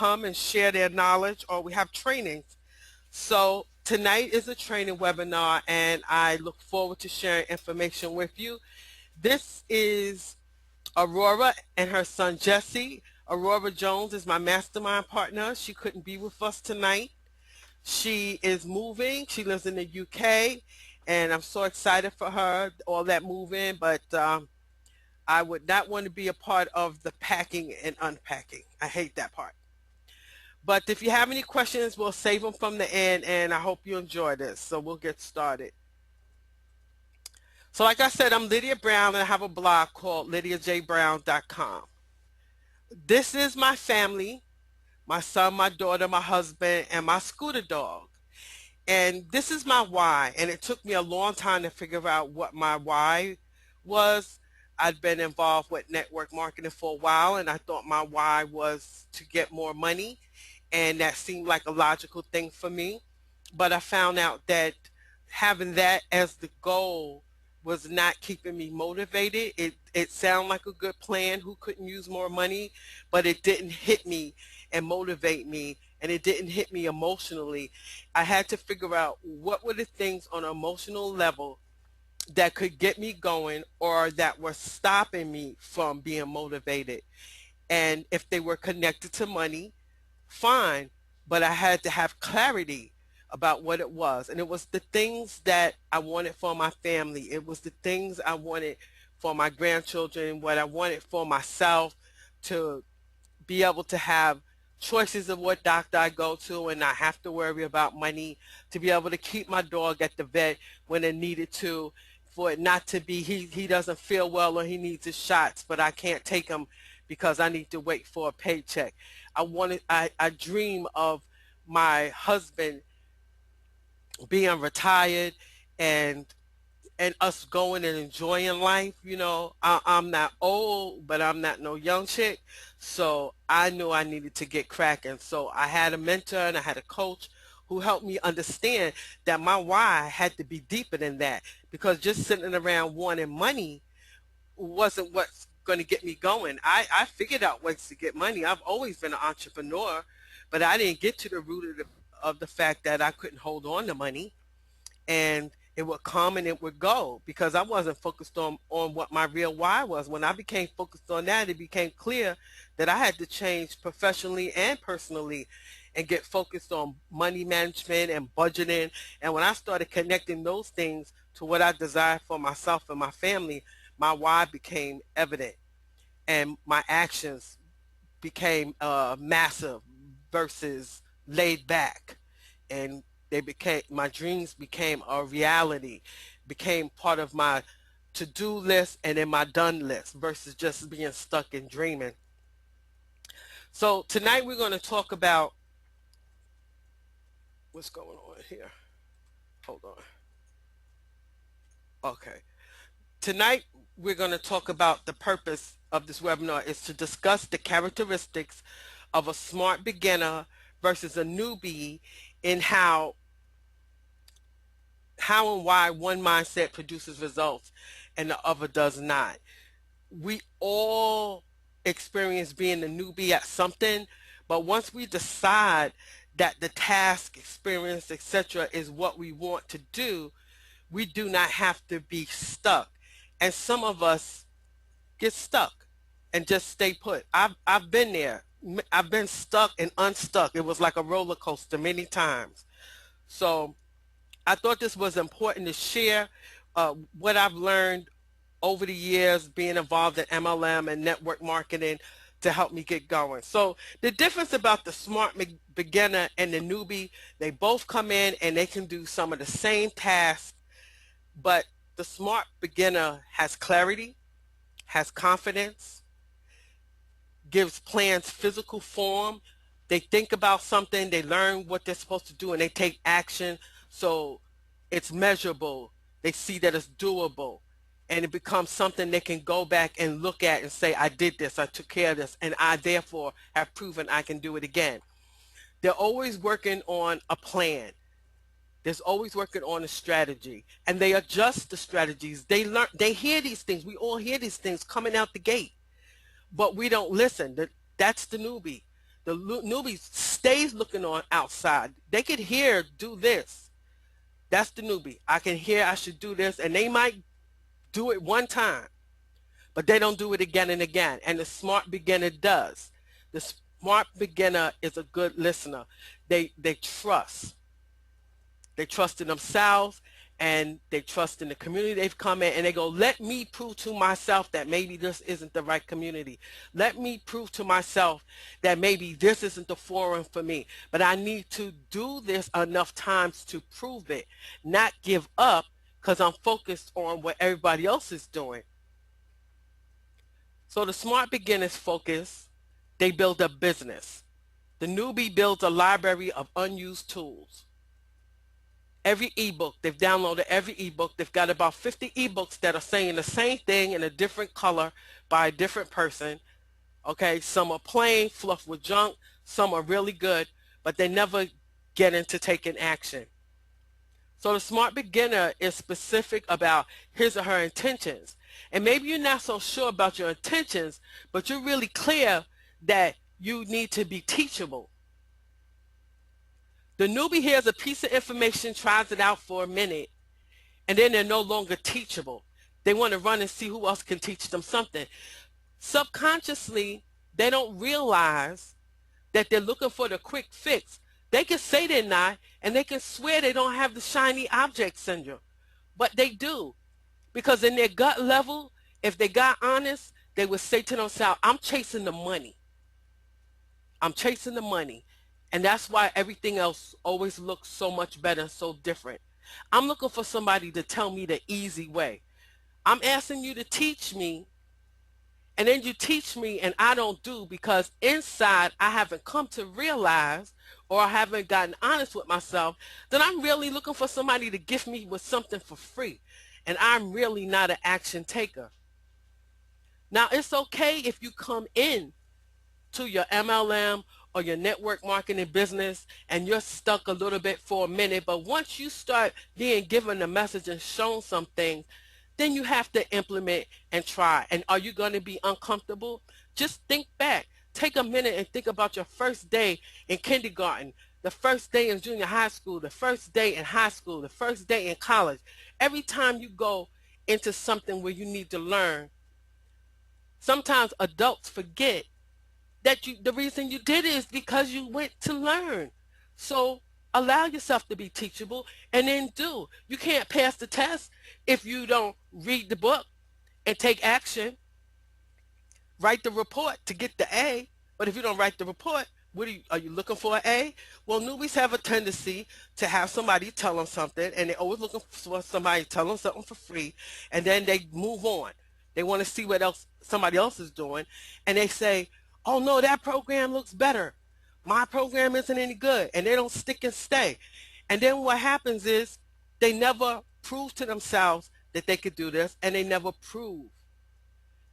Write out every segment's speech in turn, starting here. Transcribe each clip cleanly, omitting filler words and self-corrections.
come and share their knowledge, or we have trainings. So tonight is a training webinar, and I look forward to sharing information with you. This is Aurora and her son Jesse. Aurora Jones is my mastermind partner. She couldn't be with us tonight. She is moving. She lives in the UK, and I'm so excited for her, all that moving, but I would not want to be a part of the packing and unpacking. I hate that part. But if you have any questions, we'll save them from the end, and I hope you enjoy this. So we'll get started. So like I said, I'm Lydia Brown, and I have a blog called lydiajbrown.com. This is my family, my son, my daughter, my husband, and my scooter dog. And this is my why, and it took me a long time to figure out what my why was. I'd been involved with network marketing for a while, and I thought my why was to get more money, and that seemed like a logical thing for me. But I found out that having that as the goal was not keeping me motivated. It sounded like a good plan. Who couldn't use more money? But it didn't hit me and motivate me, and it didn't hit me emotionally. I had to figure out what were the things on an emotional level that could get me going, or that were stopping me from being motivated. And if they were connected to money, fine, but I had to have clarity about what it was. And it was the things that I wanted for my family. It was the things I wanted for my grandchildren, what I wanted for myself, to be able to have choices of what doctor I go to and not have to worry about money, to be able to keep my dog at the vet when it needed to, for it not to be he doesn't feel well or he needs his shots, but I can't take him because I need to wait for a paycheck. I dream of my husband being retired, and us going and enjoying life. You know, I'm not old, but I'm not no young chick. So I knew I needed to get cracking. So I had a mentor and I had a coach who helped me understand that my why had to be deeper than that, because just sitting around wanting money wasn't what's going to get me going. I figured out ways to get money. I've always been an entrepreneur, but I didn't get to the root of the fact that I couldn't hold on to money, and it would come and it would go because I wasn't focused on what my real why was. When I became focused on that, it became clear that I had to change professionally and personally and get focused on money management and budgeting. And when I started connecting those things to what I desired for myself and my family, my why became evident, and my actions became massive versus laid back. And my dreams became a reality, became part of my to-do list and in my done list versus just being stuck in dreaming. So tonight we're going to talk about what's going on here. Hold on. Okay. Tonight we're going to talk about the purpose of this webinar is to discuss the characteristics of a smart beginner versus a newbie, in how and why one mindset produces results and the other does not. We all experience being a newbie at something, but once we decide that the task, experience, etc. is what we want to do, we do not have to be stuck. And some of us get stuck and just stay put. I've been there. I've been stuck and unstuck. It was like a roller coaster many times. So I thought this was important to share what I've learned over the years being involved in MLM and network marketing to help me get going. So the difference about the smart beginner and the newbie, they both come in and they can do some of the same tasks, but the smart beginner has clarity, has confidence, gives plans physical form. They think about something, they learn what they're supposed to do, and they take action. So it's measurable. They see that it's doable, and it becomes something they can go back and look at and say, I did this, I took care of this, and I therefore have proven I can do it again. They're always working on a plan. There's always working on a strategy, and they adjust the strategies. They hear these things. We all hear these things coming out the gate, but we don't listen. That's the newbie. The newbie stays looking on outside. They could hear, do this. That's the newbie. I can hear I should do this, and they might do it one time, but they don't do it again and again. And the smart beginner does. The smart beginner is a good listener. They trust. They trust in themselves, and they trust in the community they've come in, and they go, let me prove to myself that maybe this isn't the right community. Let me prove to myself that maybe this isn't the forum for me. But I need to do this enough times to prove it, not give up because I'm focused on what everybody else is doing. So the smart beginners focus, they build a business. The newbie builds a library of unused tools. Every ebook, they've downloaded every ebook. They've got about 50 ebooks that are saying the same thing in a different color by a different person. Okay, some are plain, fluff with junk. Some are really good, but they never get into taking action. So the smart beginner is specific about his or her intentions. And maybe you're not so sure about your intentions, but you're really clear that you need to be teachable. The newbie hears a piece of information, tries it out for a minute, and then they're no longer teachable. They want to run and see who else can teach them something. Subconsciously, they don't realize that they're looking for the quick fix. They can say they're not, and they can swear they don't have the shiny object syndrome, but they do. Because in their gut level, if they got honest, they would say to themselves, I'm chasing the money. I'm chasing the money. And that's why everything else always looks so much better and so different. I'm looking for somebody to tell me the easy way. I'm asking you to teach me, and then you teach me and I don't do because inside I haven't come to realize, or I haven't gotten honest with myself, that I'm really looking for somebody to gift me with something for free. And I'm really not an action taker. Now, it's okay if you come in to your MLM or your network marketing business and you're stuck a little bit for a minute, but once you start being given the message and shown some things, then you have to implement and try. And are you going to be uncomfortable? Just think back. Take a minute and think about your first day in kindergarten, the first day in junior high school, the first day in high school, the first day in college. Every time you go into something where you need to learn, sometimes adults forget that the reason you did it is because you went to learn. So allow yourself to be teachable and then do. You can't pass the test if you don't read the book and take action. Write the report to get the A, but if you don't write the report, are you looking for an A? Well, newbies have a tendency to have somebody tell them something, and they're always looking for somebody to tell them something for free, and then they move on. They want to see what else somebody else is doing, and they say, oh no, that program looks better. My program isn't any good, and they don't stick and stay. And then what happens is they never prove to themselves that they could do this, and they never prove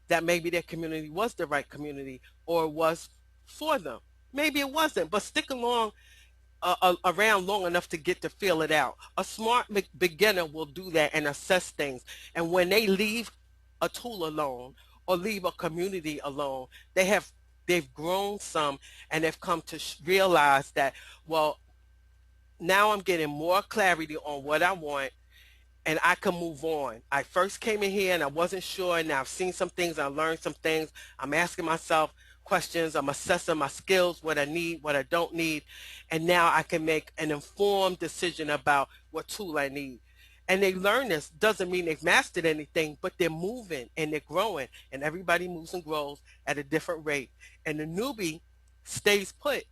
that maybe their community was the right community or was for them. Maybe it wasn't, but stick along around long enough to get to feel it out. A smart beginner will do that and assess things. And when they leave a tool alone or leave a community alone, they've grown some, and they've come to realize that, well, now I'm getting more clarity on what I want, and I can move on. I first came in here and I wasn't sure, and now I've seen some things, I learned some things. I'm asking myself questions, I'm assessing my skills, what I need, what I don't need, and now I can make an informed decision about what tool I need. And they learn this. Doesn't mean they've mastered anything, but they're moving and they're growing, and everybody moves and grows at a different rate. And the newbie stays put.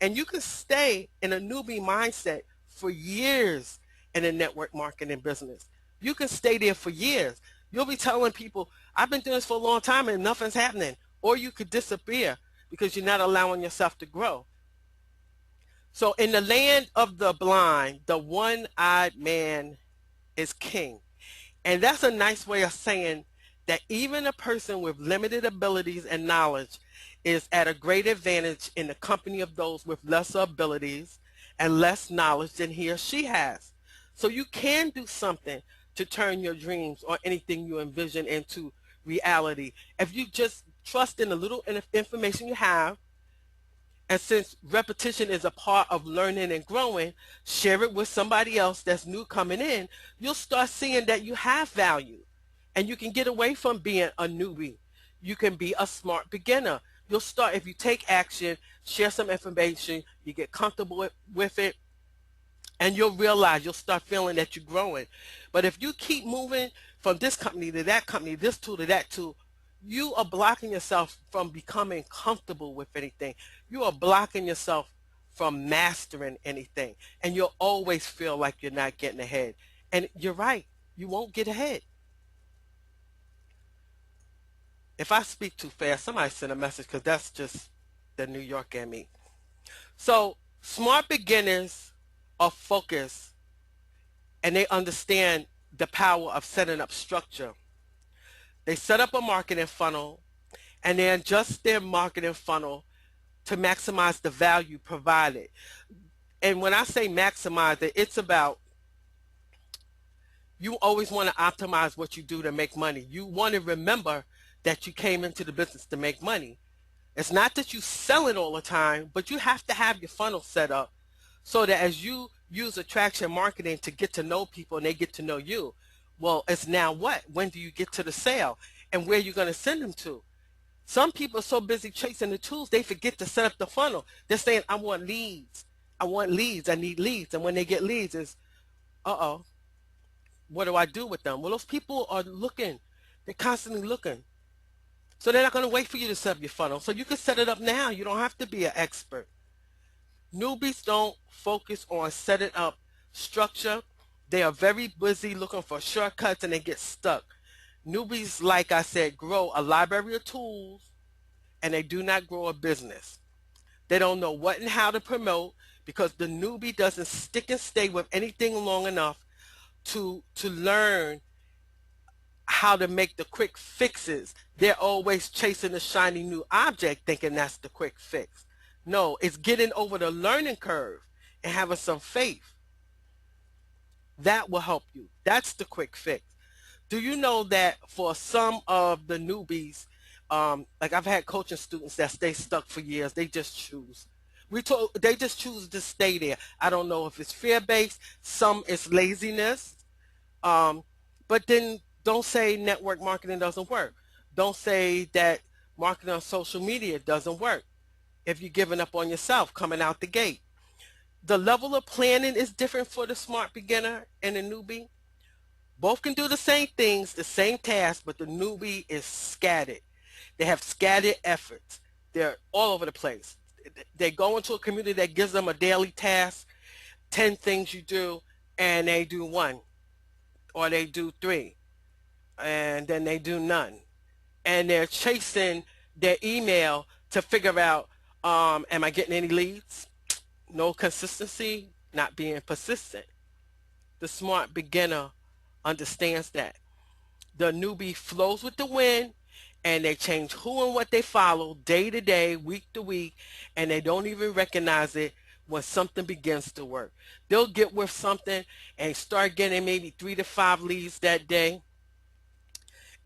And you can stay in a newbie mindset for years in a network marketing business. You can stay there for years. You'll be telling people, I've been doing this for a long time and nothing's happening. Or you could disappear because you're not allowing yourself to grow. So in the land of the blind, the one-eyed man is king. And that's a nice way of saying that even a person with limited abilities and knowledge is at a great advantage in the company of those with lesser abilities and less knowledge than he or she has. So you can do something to turn your dreams or anything you envision into reality if you just trust in the little information you have And since repetition is a part of learning and growing, share it with somebody else that's new coming in. You'll start seeing that you have value and you can get away from being a newbie. You can be a smart beginner. You'll start, if you take action, share some information, you get comfortable with it, and you'll realize, you'll start feeling that you're growing. But if you keep moving from this company to that company, this tool to that tool, you are blocking yourself from becoming comfortable with anything. You are blocking yourself from mastering anything, and you'll always feel like you're not getting ahead. And you're right, you won't get ahead. If I speak too fast, somebody send a message, because that's just the New York in me. So smart beginners are focused, and they understand the power of setting up structure. They set up a marketing funnel, and they adjust their marketing funnel to maximize the value provided. And when I say maximize it, it's about, you always want to optimize what you do to make money. You want to remember that you came into the business to make money. It's not that you sell it all the time, but you have to have your funnel set up so that as you use attraction marketing to get to know people and they get to know you, well, it's now what? When do you get to the sale, and where you're going to send them to? Some people are so busy chasing the tools, they forget to set up the funnel. They're saying, I want leads. I want leads. I need leads. And when they get leads, it's, uh-oh, what do I do with them? Well, those people are looking. They're constantly looking. So they're not going to wait for you to set up your funnel. So you can set it up now. You don't have to be an expert. Newbies don't focus on setting up structure. They are very busy looking for shortcuts, and they get stuck. Newbies, like I said, grow a library of tools, and they do not grow a business. They don't know what and how to promote, because the newbie doesn't stick and stay with anything long enough to learn how to make the quick fixes. They're always chasing the shiny new object, thinking that's the quick fix. No, it's getting over the learning curve and having some faith. That will help you. That's the quick fix. Do you know that for some of the newbies, like I've had coaching students that stay stuck for years, they just choose. They just choose to stay there. I don't know if it's fear-based, some it's laziness, um, but then don't say network marketing doesn't work. Don't say that marketing on social media doesn't work if you're giving up on yourself coming out the gate. The level of planning is different for the smart beginner and the newbie. Both can do the same things, the same tasks, but the newbie is scattered. They have scattered efforts. They're all over the place. They go into a community that gives them a daily task, 10 things you do, and they do one, or they do three, and then they do none. And they're chasing their email to figure out, am I getting any leads? No consistency, not being persistent. The smart beginner understands that. The newbie flows with the wind, and they change who and what they follow day to day, week to week, and they don't even recognize it when something begins to work. They'll get with something and start getting maybe 3 to 5 leads that day,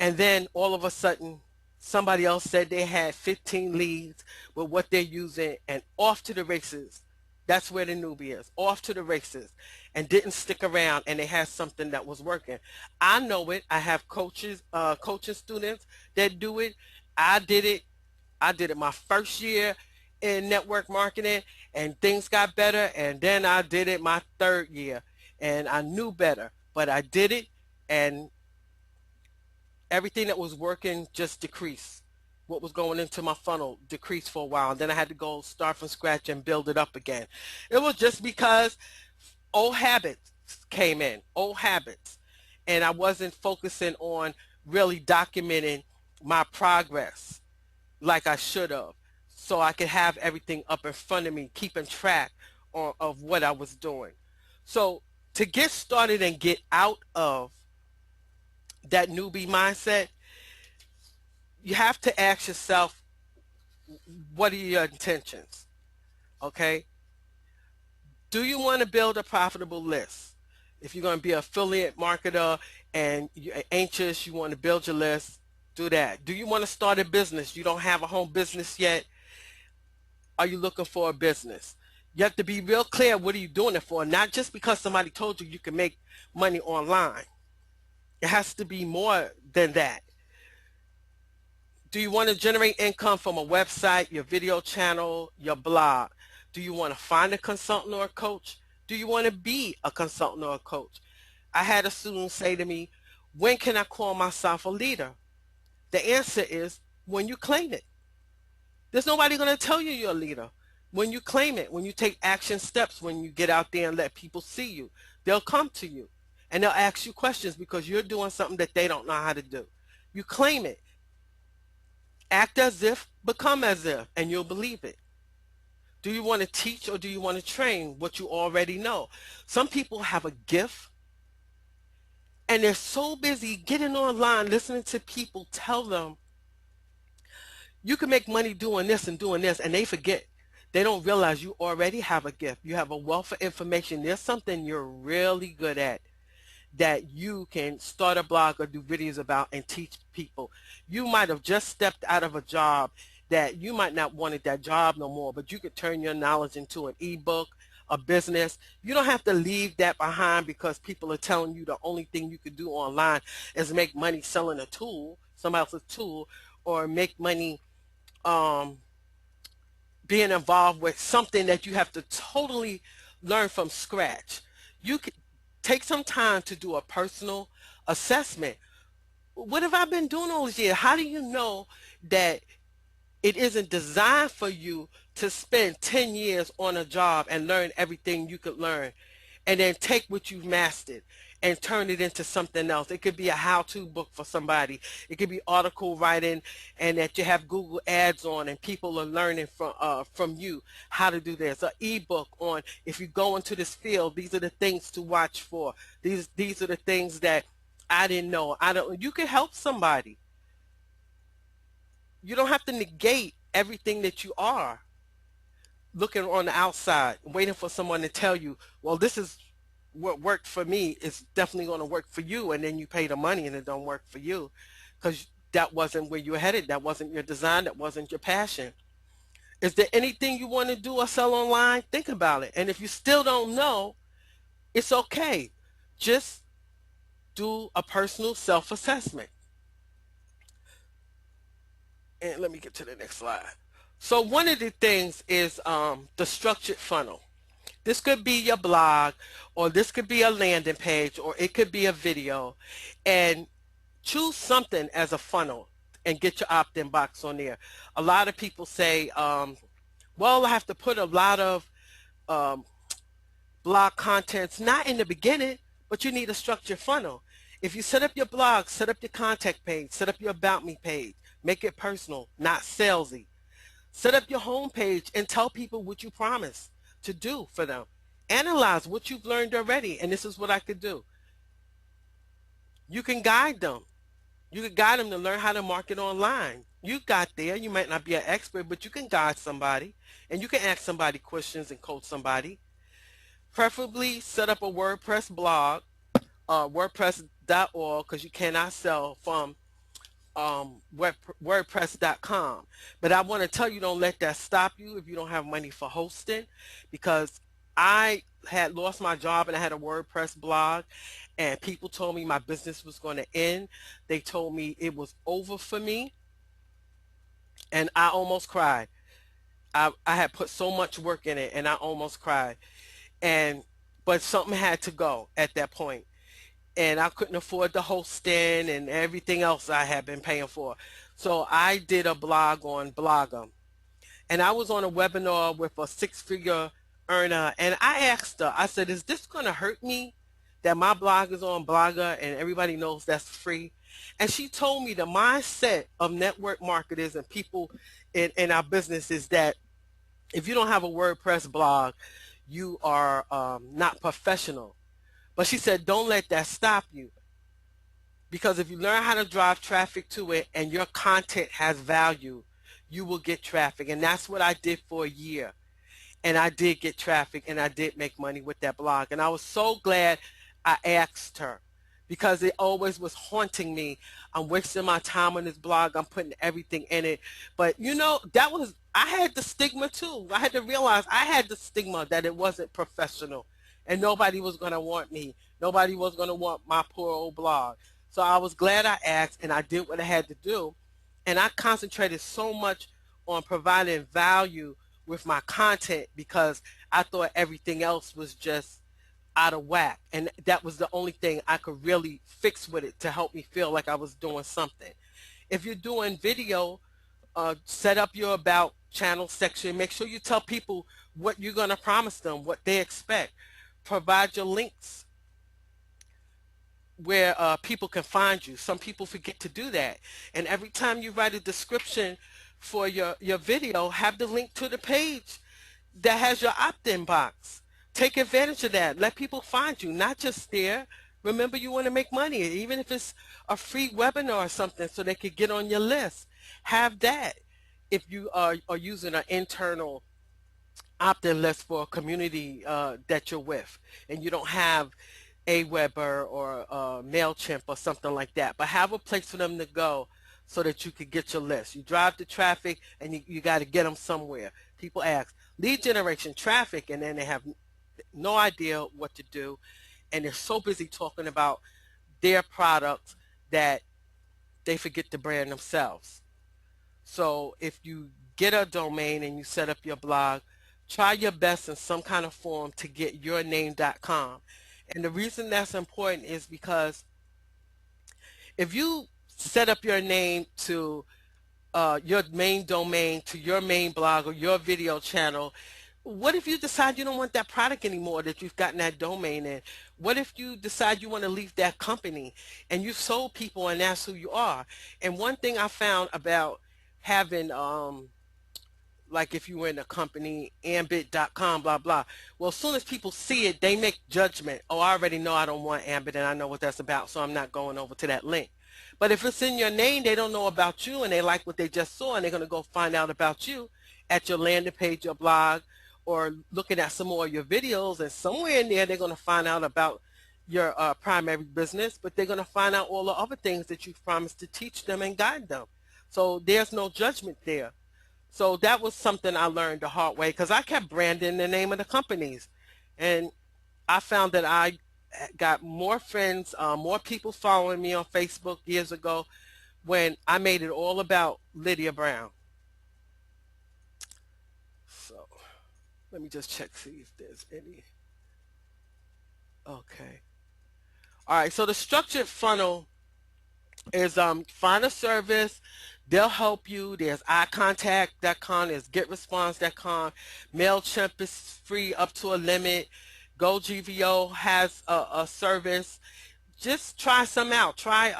and then all of a sudden somebody else said they had 15 leads with what they're using, and off to the races. That's where the newbie is, off to the races, and didn't stick around, and they had something that was working. I know it. I have coaches, coaching students that do it. I did it. I did it my first year in network marketing, and things got better, and then I did it my third year, and I knew better, but I did it, and everything that was working just decreased. What was going into my funnel decreased for a while, and then I had to go start from scratch and build it up again. It was just because old habits came in, old habits, and I wasn't focusing on really documenting my progress like I should have, so I could have everything up in front of me, keeping track of what I was doing. So to get started and get out of that newbie mindset, you have to ask yourself, what are your intentions? Okay? Do you want to build a profitable list? If you're going to be an affiliate marketer and you're anxious, you want to build your list, do that. Do you want to start a business? You don't have a home business yet? are you looking for a business? You have to be real clear, what are you doing it for? Not just because somebody told you you can make money online. It has to be more than that. Do you want to generate income from a website, your video channel, your blog? Do you want to find a consultant or a coach? Do you want to be a consultant or a coach? I had a student say to me, when can I call myself a leader? The answer is when you claim it. There's nobody going to tell you you're a leader. When you claim it, when you take action steps, when you get out there and let people see you, they'll come to you and they'll ask you questions because you're doing something that they don't know how to do. You claim it. Act as if, become as if, and you'll believe it. Do you want to teach or do you want to train what you already know? Some people have a gift and they're so busy getting online, listening to people tell them you can make money doing this and doing this, and they forget. They don't realize you already have a gift. You have a wealth of information. There's something you're really good at that you can start a blog or do videos about and teach people. You might have just stepped out of a job that you might not wanted that job no more, but you could turn your knowledge into an ebook, a business. You don't have to leave that behind because people are telling you the only thing you could do online is make money selling a tool, somebody else's tool, or make money being involved with something that you have to totally learn from scratch. You could take some time to do a personal assessment. What have I been doing all this year? How do you know that it isn't designed for you to spend 10 years on a job and learn everything you could learn and then take what you've mastered and turn it into something else? It could be a how-to book for somebody. It could be article writing and that you have Google ads on and people are learning from you how to do this. An ebook on, if you go into this field, these are the things to watch for. These are the things that I didn't know. You can help somebody. You don't have to negate everything that you are looking on the outside, waiting for someone to tell you, well, this is what worked for me. It's definitely going to work for you. And then you pay the money and it don't work for you because that wasn't where you were headed. That wasn't your design. That wasn't your passion. Is there anything you want to do or sell online? Think about it. And if you still don't know, it's okay. Just do a personal self-assessment. And let me get to the next slide. So one of the things is the structured funnel. This could be your blog, or this could be a landing page, or it could be a video. And choose something as a funnel and get your opt-in box on there. A lot of people say, well, I have to put a lot of blog contents, not in the beginning, but you need a structured funnel. If you set up your blog, set up your contact page, set up your About Me page, make it personal, not salesy. Set up your home page and tell people what you promise to do for them. Analyze what you've learned already, and this is what I could do. You can guide them. You can guide them to learn how to market online. You got there. You might not be an expert, but you can guide somebody, and you can ask somebody questions and coach somebody. Preferably set up a WordPress blog, WordPress.org, because you cannot sell from WordPress.com. But I want to tell you, don't let that stop you if you don't have money for hosting, because I had lost my job and I had a WordPress blog and people told me my business was going to end. They told me it was over for me and I almost cried. I had put so much work in it and I almost cried. But something had to go at that point. And I couldn't afford the hosting and everything else I had been paying for. So I did a blog on Blogger. And I was on a webinar with a six-figure earner. And I asked her, I said, is this going to hurt me that my blog is on Blogger and everybody knows that's free? And she told me the mindset of network marketers and people in our business is that if you don't have a WordPress blog, you are not professional. But she said, don't let that stop you. Because if you learn how to drive traffic to it and your content has value, you will get traffic. And that's what I did for a year. And I did get traffic and I did make money with that blog. And I was so glad I asked her because it always was haunting me. I'm wasting my time on this blog. I'm putting everything in it. But you know, that was, I had the stigma too. I had to realize I had the stigma that it wasn't professional and nobody was going to want me. Nobody was going to want my poor old blog. So I was glad I asked and I did what I had to do. And I concentrated so much on providing value with my content because I thought everything else was just out of whack. And that was the only thing I could really fix with it to help me feel like I was doing something. If you're doing video, set up your about channel section. Make sure you tell people what you're going to promise them, what they expect. Provide your links where people can find you. Some people forget to do that. And every time you write a description for your video, have the link to the page that has your opt-in box. Take advantage of that. Let people find you, not just there. Remember, you want to make money, even if it's a free webinar or something so they could get on your list. Have that if you are using an internal opt-in list for a community that you're with and you don't have Aweber or MailChimp or something like that. But have a place for them to go so that you can get your list. You drive the traffic and you got to get them somewhere. People ask, lead generation traffic, and then they have no idea what to do. And they're so busy talking about their products that they forget to brand themselves. So if you get a domain and you set up your blog, try your best in some kind of form to get yourname.com. And the reason that's important is because if you set up your name to your main domain, to your main blog or your video channel, what if you decide you don't want that product anymore that you've gotten that domain in? What if you decide you want to leave that company and you've sold people and that's who you are? And one thing I found about having like if you were in a company, ambit.com, blah, blah. Well, as soon as people see it, they make judgment. Oh, I already know I don't want Ambit and I know what that's about, so I'm not going over to that link. But if it's in your name, they don't know about you and they like what they just saw and they're going to go find out about you at your landing page, your blog, or looking at some more of your videos, and somewhere in there they're going to find out about your primary business, but they're going to find out all the other things that you've promised to teach them and guide them. So there's no judgment there. So that was something I learned the hard way because I kept branding the name of the companies. And I found that I got more friends, more people following me on Facebook years ago when I made it all about Lydia Brown. So let me just check, see if there's any. Okay. All right. So the structured funnel is find a service, they'll help you. There's iContact.com, there's GetResponse.com, MailChimp is free up to a limit, GoGVO has a service. Just try some out. Try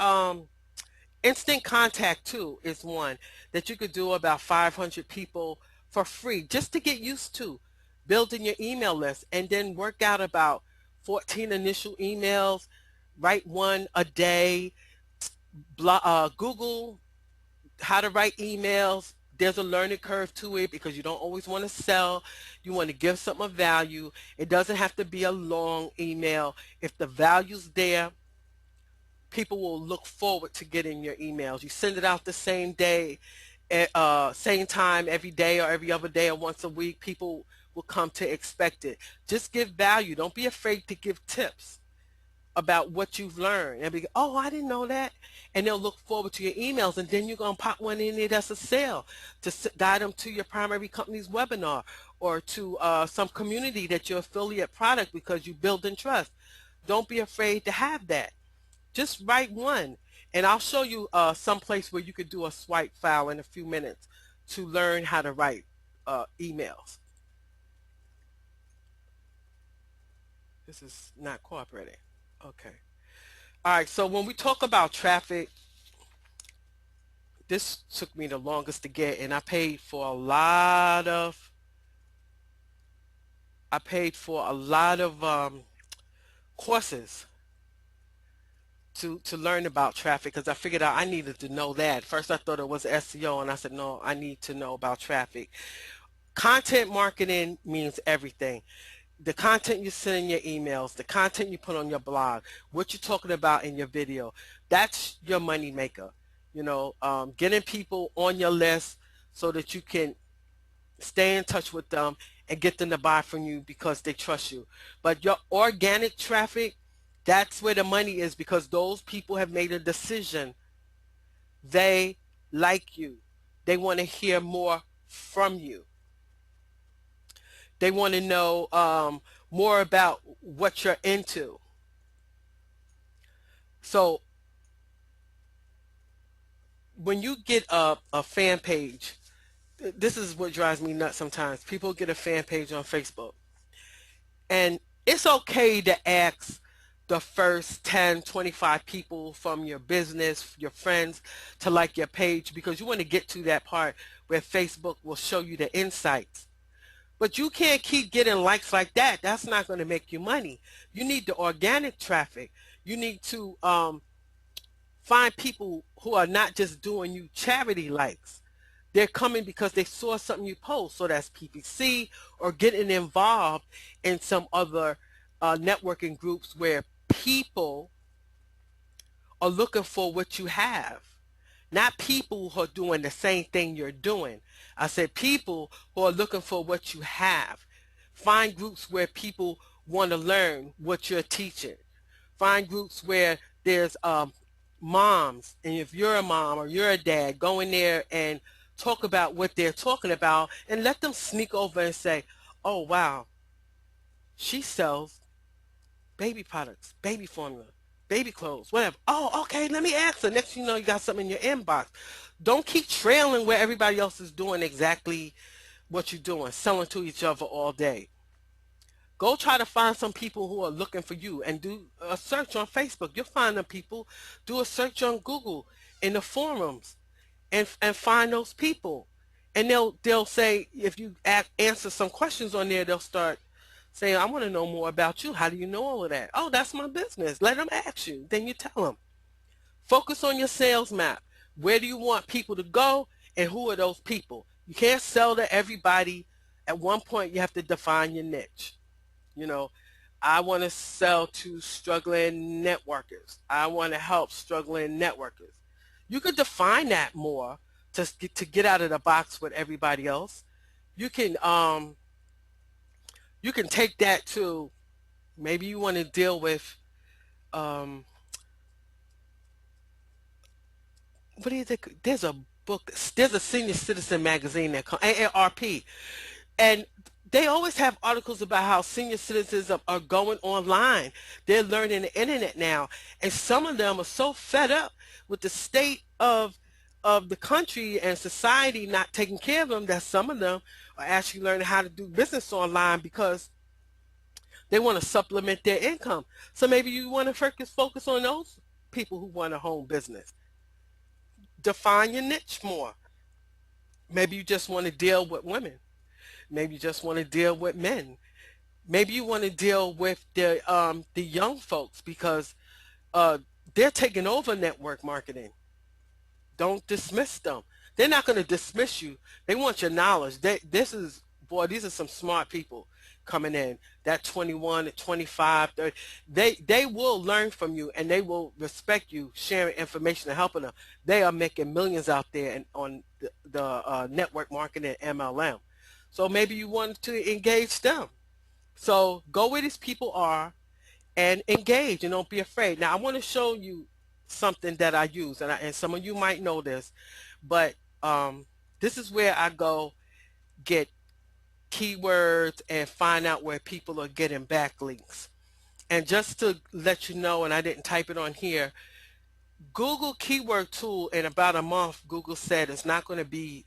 Instant Contact too is one that you could do about 500 people for free just to get used to building your email list, and then work out about 14 initial emails, write one a day. Google how to write emails. There's a learning curve to it because you don't always want to sell. You want to give something of value. It doesn't have to be a long email. If the value's there, people will look forward to getting your emails. You send it out the same day, same time every day or every other day or once a week. People will come to expect it. Just give value. Don't be afraid to give tips about what you've learned and be, oh, I didn't know that. And they'll look forward to your emails, and then you're going to pop one in there that's a sale to guide them to your primary company's webinar or to some community that your affiliate product because you build in trust. Don't be afraid to have that. Just write one, and I'll show you some place where you could do a swipe file in a few minutes to learn how to write emails. This is not cooperating. Okay. All right. So when we talk about traffic, this took me the longest to get, and I paid for a lot of courses to learn about traffic because I figured out I needed to know that. First I thought it was SEO, and I said, no, I need to know about traffic. Content marketing means everything. the content you send in your emails, the content you put on your blog, what you're talking about in your video, that's your money maker. Getting people on your list so that you can stay in touch with them and get them to buy from you because they trust you. But your organic traffic, that's where the money is, because those people have made a decision. They like you. They want to hear more from you. They want to know more about what you're into. So when you get a fan page, this is what drives me nuts sometimes. People get a fan page on Facebook, and it's okay to ask the first 10, 25 people from your business, your friends, to like your page, because you want to get to that part where Facebook will show you the insights. But you can't keep getting likes like that. That's not going to make you money. You need the organic traffic. You need to find people who are not just doing you charity likes. They're coming because they saw something you post. So that's PPC, or getting involved in some other networking groups where people are looking for what you have. Not people who are doing the same thing you're doing. I said people who are looking for what you have. Find groups where people want to learn what you're teaching. Find groups where there's moms, and if you're a mom or you're a dad, go in there and talk about what they're talking about, and let them sneak over and say, oh wow, she sells baby products, baby formula, baby clothes, whatever. Oh, okay, let me ask her. Next thing you know, you got something in your inbox. Don't keep trailing where everybody else is doing exactly what you're doing, selling to each other all day. Go try to find some people who are looking for you, and do a search on Facebook. You'll find them people. Do a search on Google in the forums, and find those people. And they'll say, if you answer some questions on there, they'll start saying, I want to know more about you. How do you know all of that? Oh, that's my business. Let them ask you. Then you tell them. Focus on your sales map. Where do you want people to go, and who are those people? You can't sell to everybody. At one point, you have to define your niche. You know, I want to sell to struggling networkers. I want to help struggling networkers. You could define that more to get out of the box with everybody else. You can you can take that to, maybe you want to deal with um, what do you think? There's a book. There's a senior citizen magazine that called AARP, and they always have articles about how senior citizens are going online. They're learning the internet now, and some of them are so fed up with the state of the country and society not taking care of them, that some of them are actually learning how to do business online because they want to supplement their income. So maybe you want to focus on those people who want a home business. Define your niche more. Maybe you just want to deal with women. Maybe you just want to deal with men. Maybe you want to deal with the young folks, because uh, they're taking over network marketing. Don't dismiss them. They're not going to dismiss you. They want your knowledge. These are some smart people coming in. That 21, 25, 30, they will learn from you, and they will respect you sharing information and helping them. They are making millions out there on the network marketing MLM. So maybe you want to engage them. So go where these people are and engage, and don't be afraid. Now I want to show you something that I use, and some of you might know this, but this is where I go get keywords and find out where people are getting backlinks. And just to let you know, and I didn't type it on here, Google keyword tool, in about a month, Google said it's not going to be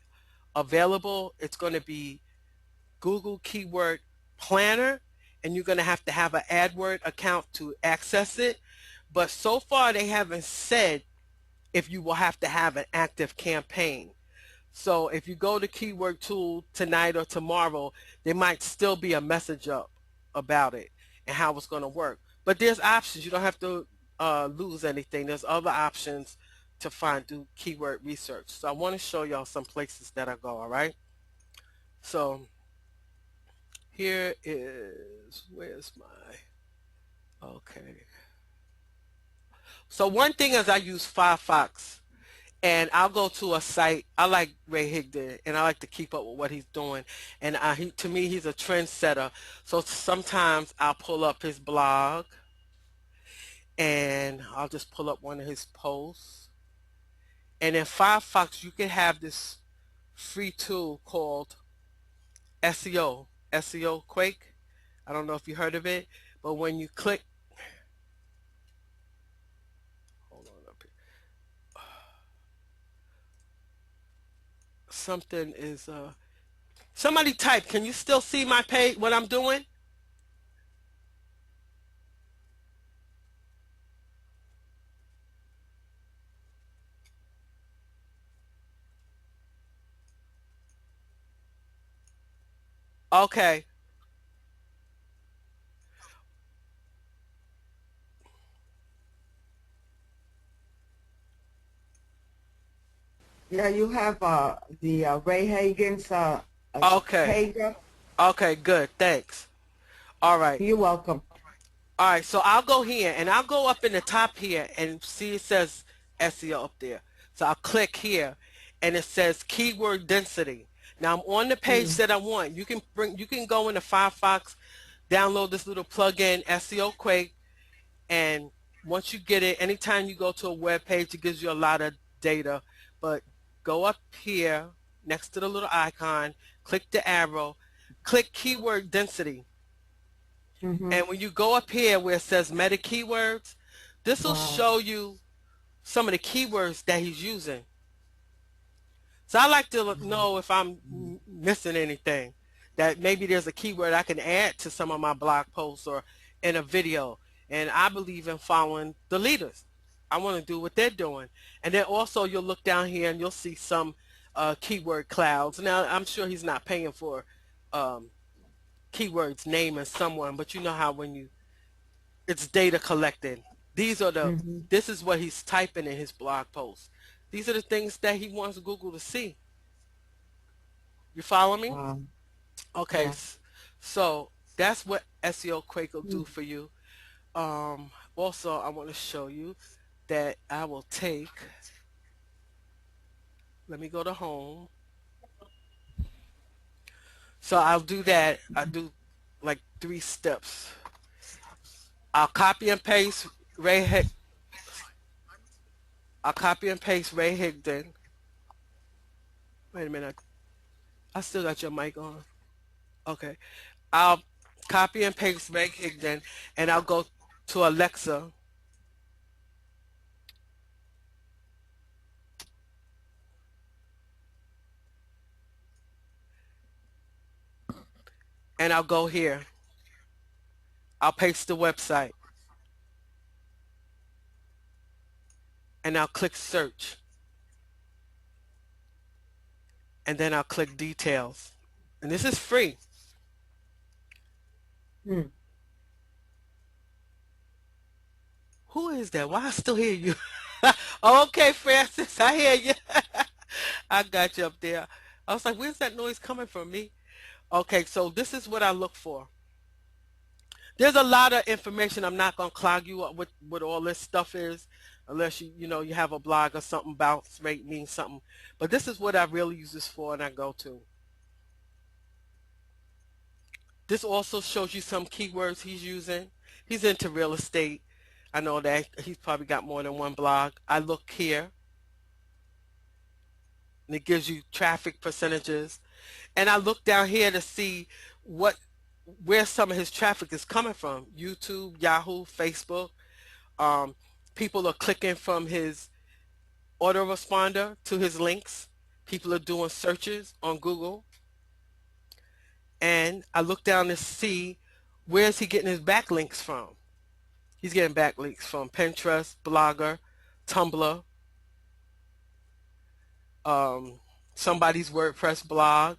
available. It's going to be Google Keyword Planner, and you're going to have an AdWord account to access it. But so far, they haven't said if you will have to have an active campaign. So if you go to Keyword Tool tonight or tomorrow, there might still be a message up about it and how it's going to work. But there's options. You don't have to lose anything. There's other options to do keyword research. So I want to show y'all some places that I go, all right? So here is where's my, okay. So one thing is I use Firefox, and I'll go to a site. I like Ray Higdon, and I like to keep up with what he's doing. And to me, he's a trendsetter. So sometimes I'll pull up his blog, and I'll just pull up one of his posts. And in Firefox, you can have this free tool called SEO Quake. I don't know if you heard of it, but when you click, hold on up here. Something is somebody type. Can you still see my page? What I'm doing? Okay. Yeah, you have the Ray Hagen's Okay. page up. Okay. Good. Thanks. All right. You're welcome. All right. So I'll go here, and I'll go up in the top here and see it says SEO up there. So I'll click here, and it says keyword density. Now I'm on the page Mm, that I want. You can go into Firefox, download this little plugin SEO Quake, and once you get it, anytime you go to a web page, it gives you a lot of data. But go up here next to the little icon, click the arrow, click keyword density. mm-hmm. And when you go up here where it says meta keywords, this will Wow. show you some of the keywords that he's using. So I like to know if I'm missing anything, that maybe there's a keyword I can add to some of my blog posts or in a video. And I believe in following the leaders. I want to do what they're doing. And then also you'll look down here and you'll see some keyword clouds. Now I'm sure he's not paying for um, keywords naming someone, but you know how when you it's data collected. These are the Mm-hmm. this is what he's typing in his blog post. These are the things that he wants Google to see. You follow me? Wow. Okay, Yeah. so that's what SEO Quake will Mm, do for you. Also, I want to show you that I will take, let me go to home. So I'll do that. I do like 3 steps. I'll copy and paste Ray Hig- I'll copy and paste Ray Higdon. Wait a minute. I still got your mic on. Okay. I'll copy and paste Ray Higdon, and I'll go to Alexa, and I'll go here. I'll paste the website, and I'll click search, and then I'll click details. And this is free. mm. Who is that? Why I still hear you? Okay, Francis, I hear you. I got you up there. I was like, where's that noise coming from me? Okay, so this is what I look for. There's a lot of information. I'm not gonna clog you up with what all this stuff is, unless you have a blog or something. Bounce rate means something. But this is what I really use this for, and I go to. This also shows you some keywords he's using. He's into real estate. I know that he's probably got more than one blog. I look here, and it gives you traffic percentages. And I look down here to see what where some of his traffic is coming from. YouTube, Yahoo, Facebook. Um, People are clicking from his autoresponder to his links. People are doing searches on Google. And I look down to see where is he getting his backlinks from. He's getting backlinks from Pinterest, Blogger, Tumblr, somebody's WordPress blog.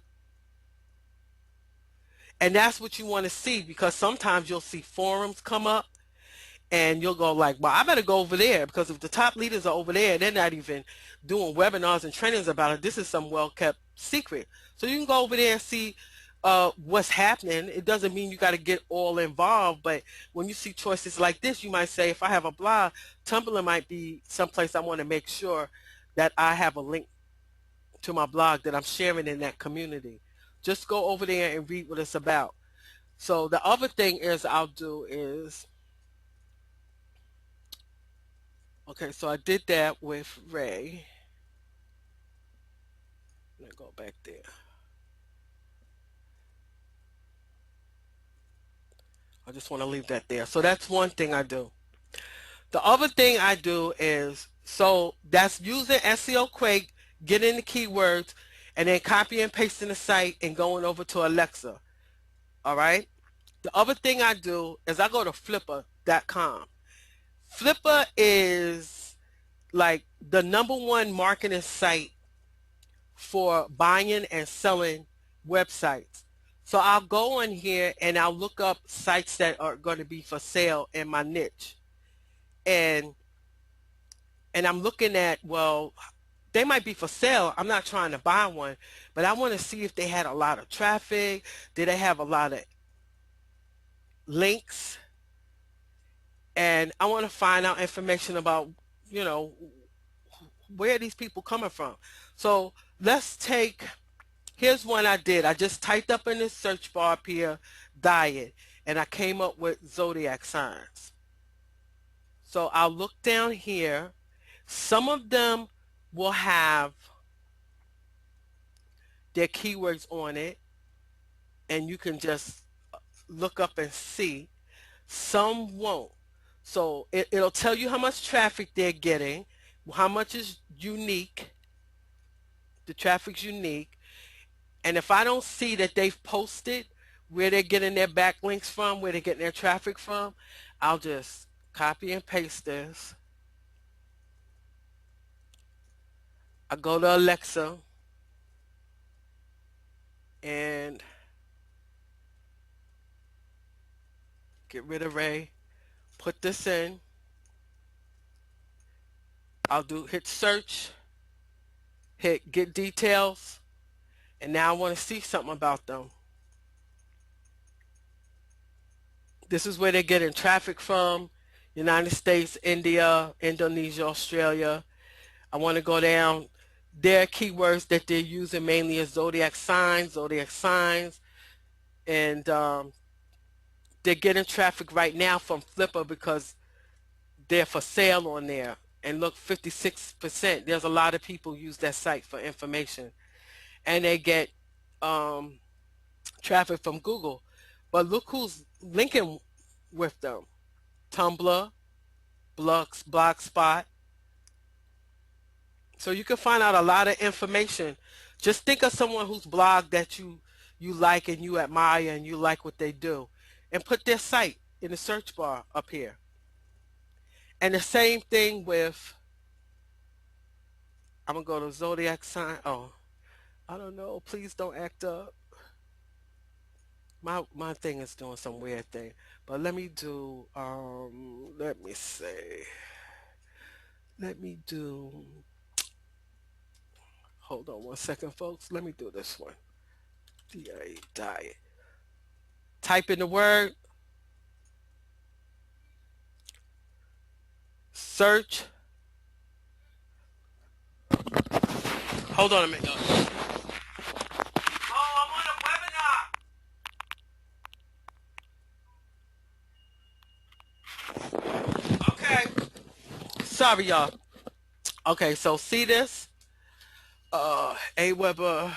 And that's what you want to see, because sometimes you'll see forums come up and you'll go like, well, I better go over there, because if the top leaders are over there, they're not even doing webinars and trainings about it. This is some well-kept secret. So you can go over there and see what's happening. It doesn't mean you got to get all involved, but when you see choices like this, you might say, if I have a blog, Tumblr might be someplace I want to make sure that I have a link to my blog that I'm sharing in that community. Just go over there and read what it's about. So the other thing is I'll do is, okay, so I did that with Ray. Let me go back there. I just want to leave that there. So that's one thing I do. The other thing I do is, so that's using SEO Quake, getting the keywords, and then copy and pasting the site and going over to Alexa. All right. The other thing I do is I go to flipper.com. Flipper is like the #1 marketing site for buying and selling websites. So I'll go on here and I'll look up sites that are going to be for sale in my niche. And I'm looking at, well, they might be for sale. I'm not trying to buy one, but I want to see if they had a lot of traffic. Did they have a lot of links? And I want to find out information about, you know, where are these people coming from. So let's take, here's one I did. I just typed up in the search bar up here, diet, and I came up with zodiac signs. So I'll look down here. Some of them will have their keywords on it, and you can just look up and see. Some won't. So it'll tell you how much traffic they're getting, how much is unique, the traffic's unique. And if I don't see that they've posted where they're getting their backlinks from, where they're getting their traffic from, I'll just copy and paste this. I go to Alexa and get rid of Ray, put this in. I'll hit search, hit get details, and now I want to see something about them. This is where they're getting traffic from: United States, India, Indonesia, Australia. I want to go down. Their keywords that they're using mainly is zodiac signs, and they're getting traffic right now from Flipper because they're for sale on there. And look, 56%. There's a lot of people use that site for information, and they get traffic from Google. But look who's linking with them: Tumblr, Blogspot. So you can find out a lot of information. Just think of someone whose blog that you like and you admire and you like what they do, and put their site in the search bar up here. And the same thing with, I'm gonna go to zodiac sign. Oh, I don't know. Please don't act up. My thing is doing some weird thing. But let me do. Let me see. Let me do. Hold on one second, folks. Let me do this one. Diet. Type in the word. Search. Hold on a minute. Oh, I'm on a webinar. Okay. Sorry, y'all. Okay, so see this? A Weber.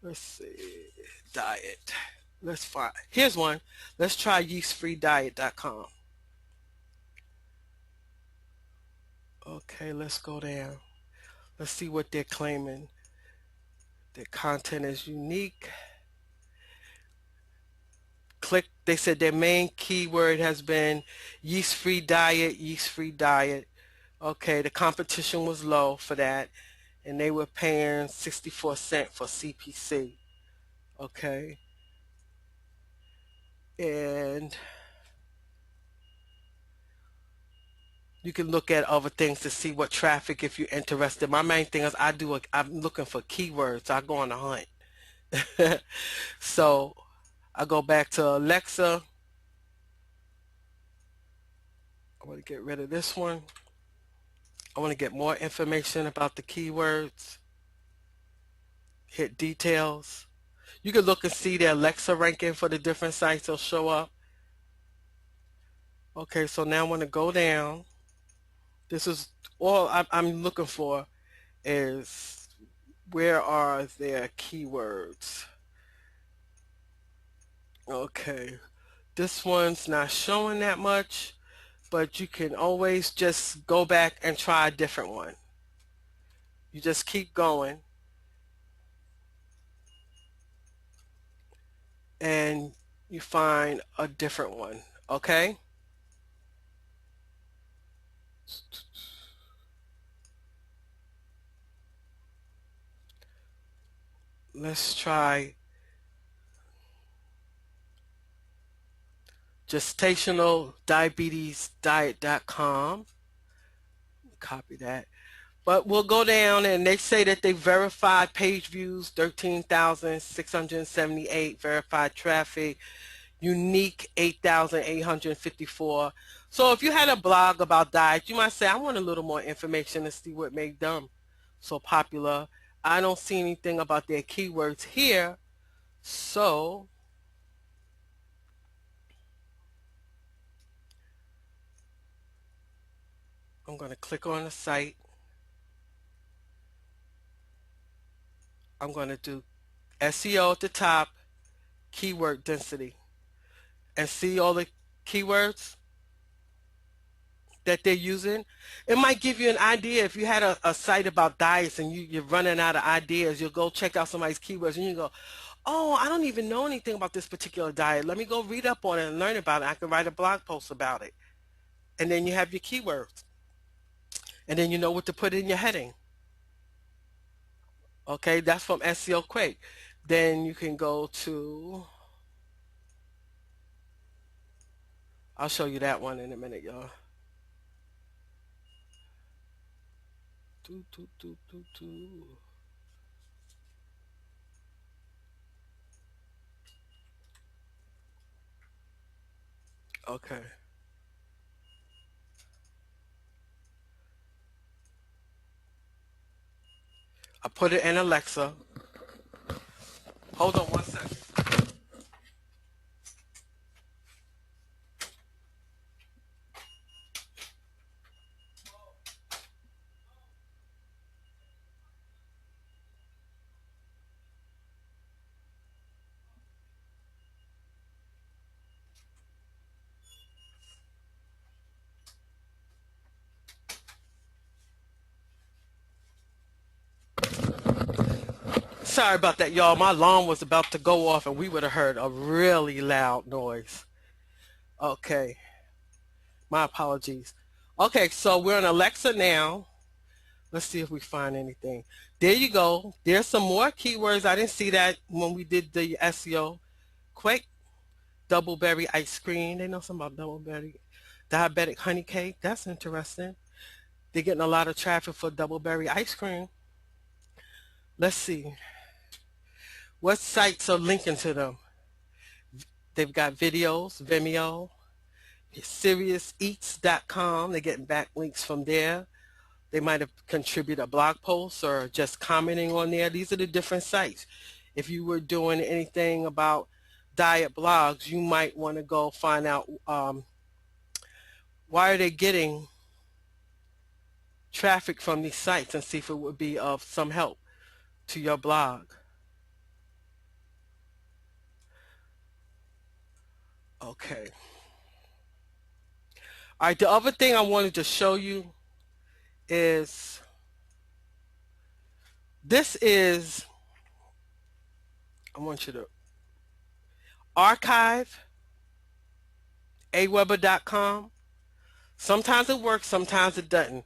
Let's see. Diet. Let's find. Here's one. Let's try yeastfreediet.com. Okay, let's go down. Let's see what they're claiming. Their content is unique. Click. They said their main keyword has been yeast-free diet, yeast-free diet. Okay, the competition was low for that, and they were paying 64 cents for CPC. Okay. And you can look at other things to see what traffic if you're interested. My main thing is I'm looking for keywords. So I go on a hunt. So I go back to Alexa. I want to get rid of this one. I want to get more information about the keywords. Hit details. You can look and see the Alexa ranking for the different sites. Will show up. Okay, so now I want to go down. This is all I'm looking for is where are their keywords? Okay, this one's not showing that much, but you can always just go back and try a different one. You just keep going and you find a different one. Okay, let's try gestational diabetes diet.com. Copy that. But we'll go down and they say that they verified page views, 13,678, verified traffic, unique 8,854. So if you had a blog about diet, you might say, I want a little more information to see what made them so popular. I don't see anything about their keywords here. So I'm going to click on the site. I'm going to do SEO at the top, keyword density, and see all the keywords that they're using. It might give you an idea. If you had a site about diets and you're running out of ideas, you'll go check out somebody's keywords and you go, oh, I don't even know anything about this particular diet. Let me go read up on it and learn about it. I can write a blog post about it. And then you have your keywords. And then you know what to put in your heading. Okay, that's from SEO Quick. Then you can go to, I'll show you that one in a minute, y'all. Okay. I put it in Alexa. Hold on 1 second. Sorry about that, y'all. My alarm was about to go off and we would have heard a really loud noise. Okay, my apologies. Okay, so we're on Alexa now. Let's see if we find anything. There you go. There's some more keywords. I didn't see that when we did the SEO. Quick, doubleberry ice cream. They know something about doubleberry. Diabetic honey cake. That's interesting. They're getting a lot of traffic for doubleberry ice cream. Let's see. What sites are linking to them? They've got videos, Vimeo, SeriousEats.com. They're getting backlinks from there. They might have contributed a blog post or just commenting on there. These are the different sites. If you were doing anything about diet blogs, you might want to go find out why are they getting traffic from these sites and see if it would be of some help to your blog. Okay. All right, the other thing I wanted to show you is this is, I want you to archive aweber.com. Sometimes it works, sometimes it doesn't.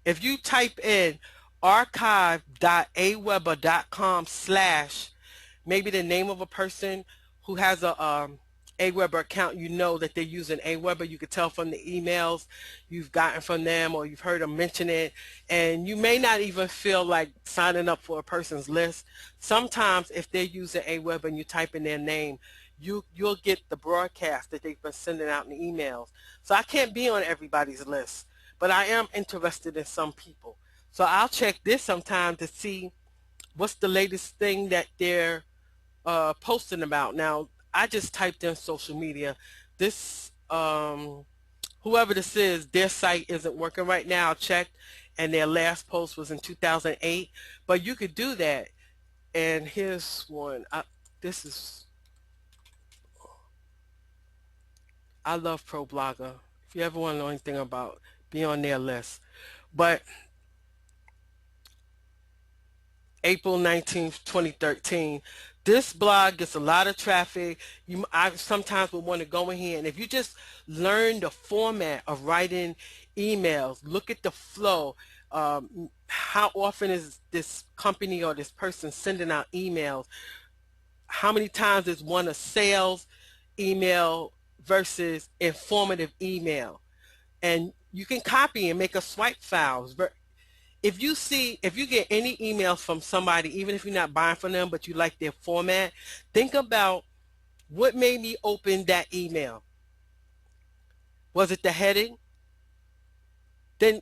If you type in archive.aweber.com / maybe the name of a person who has a Aweber account, you know that they're using Aweber. You could tell from the emails you've gotten from them or you've heard them mention it. And you may not even feel like signing up for a person's list. Sometimes if they're using Aweber and you type in their name, you'll get the broadcast that they've been sending out in the emails. So I can't be on everybody's list, but I am interested in some people. So I'll check this sometime to see what's the latest thing that they're posting about. Now, I just typed in social media. This whoever this is, their site isn't working right now. I checked, and their last post was in 2008. But you could do that. And here's one. This is I love ProBlogger. If you ever want to know anything about, be on their list. But April 19th, 2013. This blog gets a lot of traffic. I sometimes would want to go in here, and if you just learn the format of writing emails, look at the flow. How often is this company or this person sending out emails? How many times is one a sales email versus informative email? And you can copy and make a swipe files. If you get any emails from somebody, even if you're not buying from them, but you like their format, think about what made me open that email. Was it the heading? Then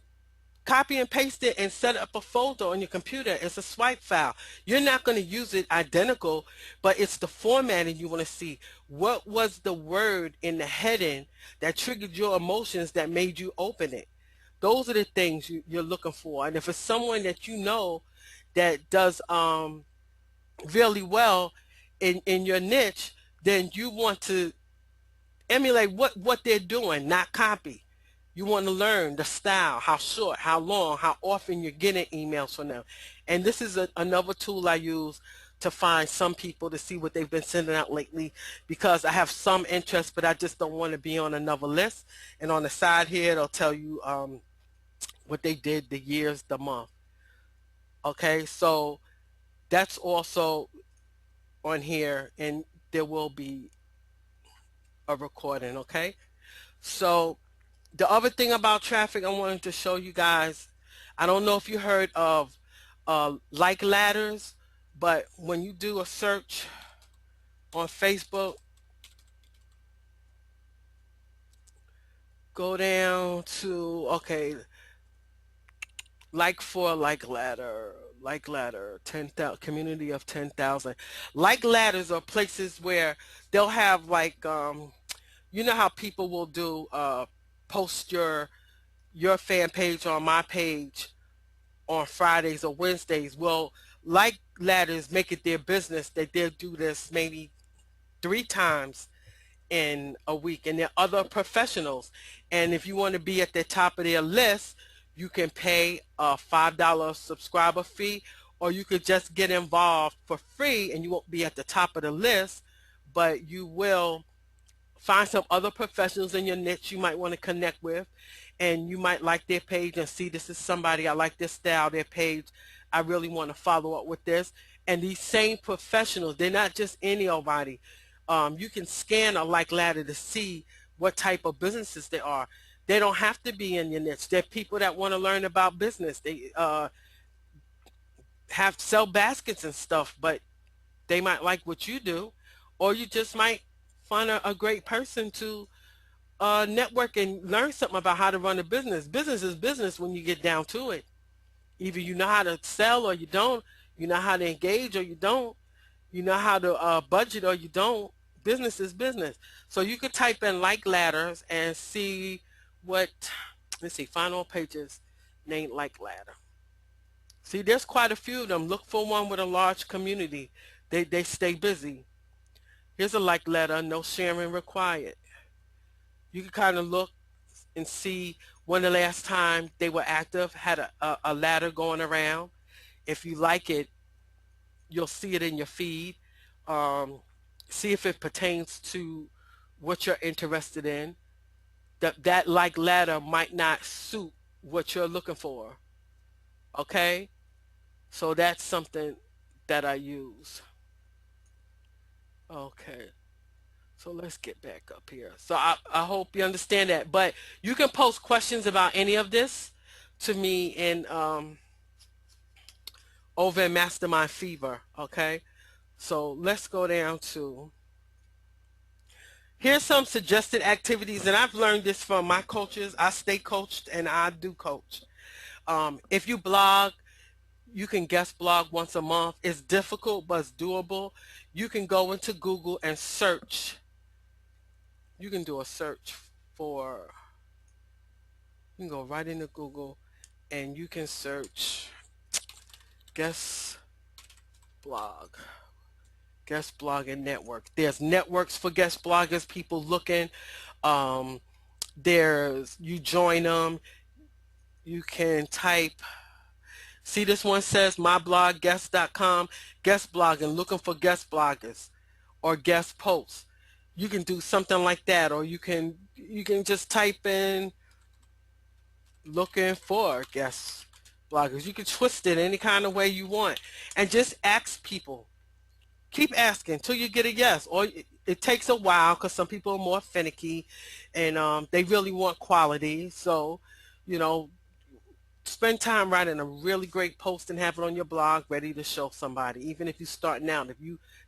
copy and paste it and set up a folder on your computer. It's a swipe file. You're not going to use it identical, but it's the formatting you want to see. What was the word in the heading that triggered your emotions that made you open it? Those are the things you're looking for. And if it's someone that you know that does really well in your niche, then you want to emulate what they're doing, not copy. You want to learn the style, how short, how long, how often you're getting emails from them. And this is another tool I use to find some people to see what they've been sending out lately, because I have some interest, but I just don't want to be on another list. And on the side here, it'll tell you what they did, the years, the month. Okay, so that's also on here, and there will be a recording. Okay, so the other thing about traffic I wanted to show you guys, I don't know if you heard of like ladders, but when you do a search on Facebook, go down to, okay, like for like ladder 10,000, community of 10,000. Like ladders are places where they'll have like you know how people will do post your fan page on my page on Fridays or Wednesdays. Well, like ladders make it their business that they'll do this maybe 3 times in a week, and there are other professionals. And if you want to be at the top of their list, you can pay a $5 subscriber fee, or you could just get involved for free and you won't be at the top of the list, but you will find some other professionals in your niche you might want to connect with, and you might like their page and see, this is somebody, I like this style, their page, I really want to follow up with this. And these same professionals, they're not just anybody. You can scan a like ladder to see what type of businesses they are. They don't have to be in your niche. They're people that want to learn about business. They have sell baskets and stuff, but they might like what you do, or you just might find a great person to network and learn something about how to run a business. Business is business when you get down to it. Either you know how to sell or you don't. You know how to engage or you don't. You know how to budget or you don't. Business is business. So you could type in like ladders and see what, let's see, find all pages named like ladder. See, there's quite a few of them. Look for one with a large community. They stay busy. Here's a like ladder, no sharing required. You can kind of look and see when the last time they were active, had a ladder going around. If you like it, you'll see it in your feed. Um, See if it pertains to what you're interested in. That like ladder might not suit what you're looking for. Okay? So that's something that I use. Okay. So let's get back up here. So I hope you understand that. But you can post questions about any of this to me in over in Mastermind Fever. Okay. So let's go down to here's some suggested activities, and I've learned this from my coaches. I stay coached and I do coach. If you blog, you can guest blog once a month. It's difficult, but it's doable. You can go into Google and search. You can do a search for, you can go right into Google and you can search guest blog, guest blogging network. There's networks for guest bloggers, people looking. Um, there's, you join them. You can type, see this one says myblogguest.com, guest blogging, looking for guest bloggers or guest posts. You can do something like that, or you can just type in looking for guest bloggers. You can twist it any kind of way you want and just ask people. Keep asking till you get a yes, or it takes a while because some people are more finicky and they really want quality. So, you know, spend time writing a really great post and have it on your blog ready to show somebody. Even if you're starting out,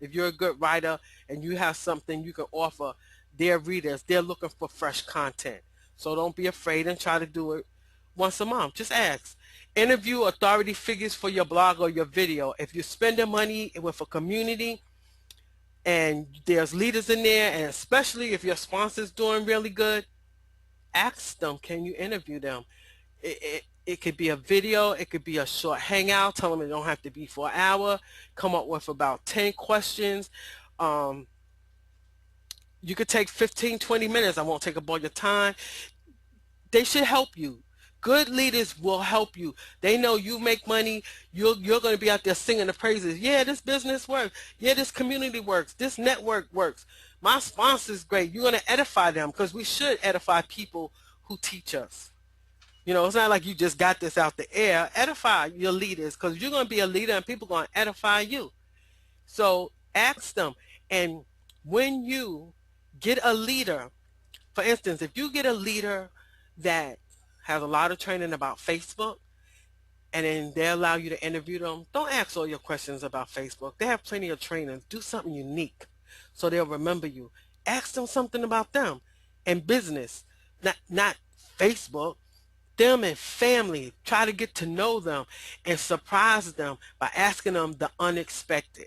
if you're a good writer and you have something you can offer their readers, they're looking for fresh content. So don't be afraid and try to do it once a month. Just ask. Interview authority figures for your blog or your video. If you're spending money with a community and there's leaders in there, and especially if your sponsor's doing really good, ask them, can you interview them? It could be a video, it could be a short hangout. Tell them it don't have to be for an hour. Come up with about 10 questions. Um, you could take 15, 20 minutes. I won't take up all your time. They should help you. Good leaders will help you. They know you make money. You're going to be out there singing the praises. Yeah, this business works. Yeah, this community works. This network works. My sponsor's great. You're going to edify them because we should edify people who teach us. You know, it's not like you just got this out the air. Edify your leaders because you're going to be a leader and people are going to edify you. So ask them. And when you get a leader, for instance, if you get a leader that has a lot of training about Facebook and then they allow you to interview them, don't ask all your questions about Facebook. They have plenty of trainings. Do something unique so they'll remember you. Ask them something about them and business, not Facebook. Them and family. Try to get to know them and surprise them by asking them the unexpected.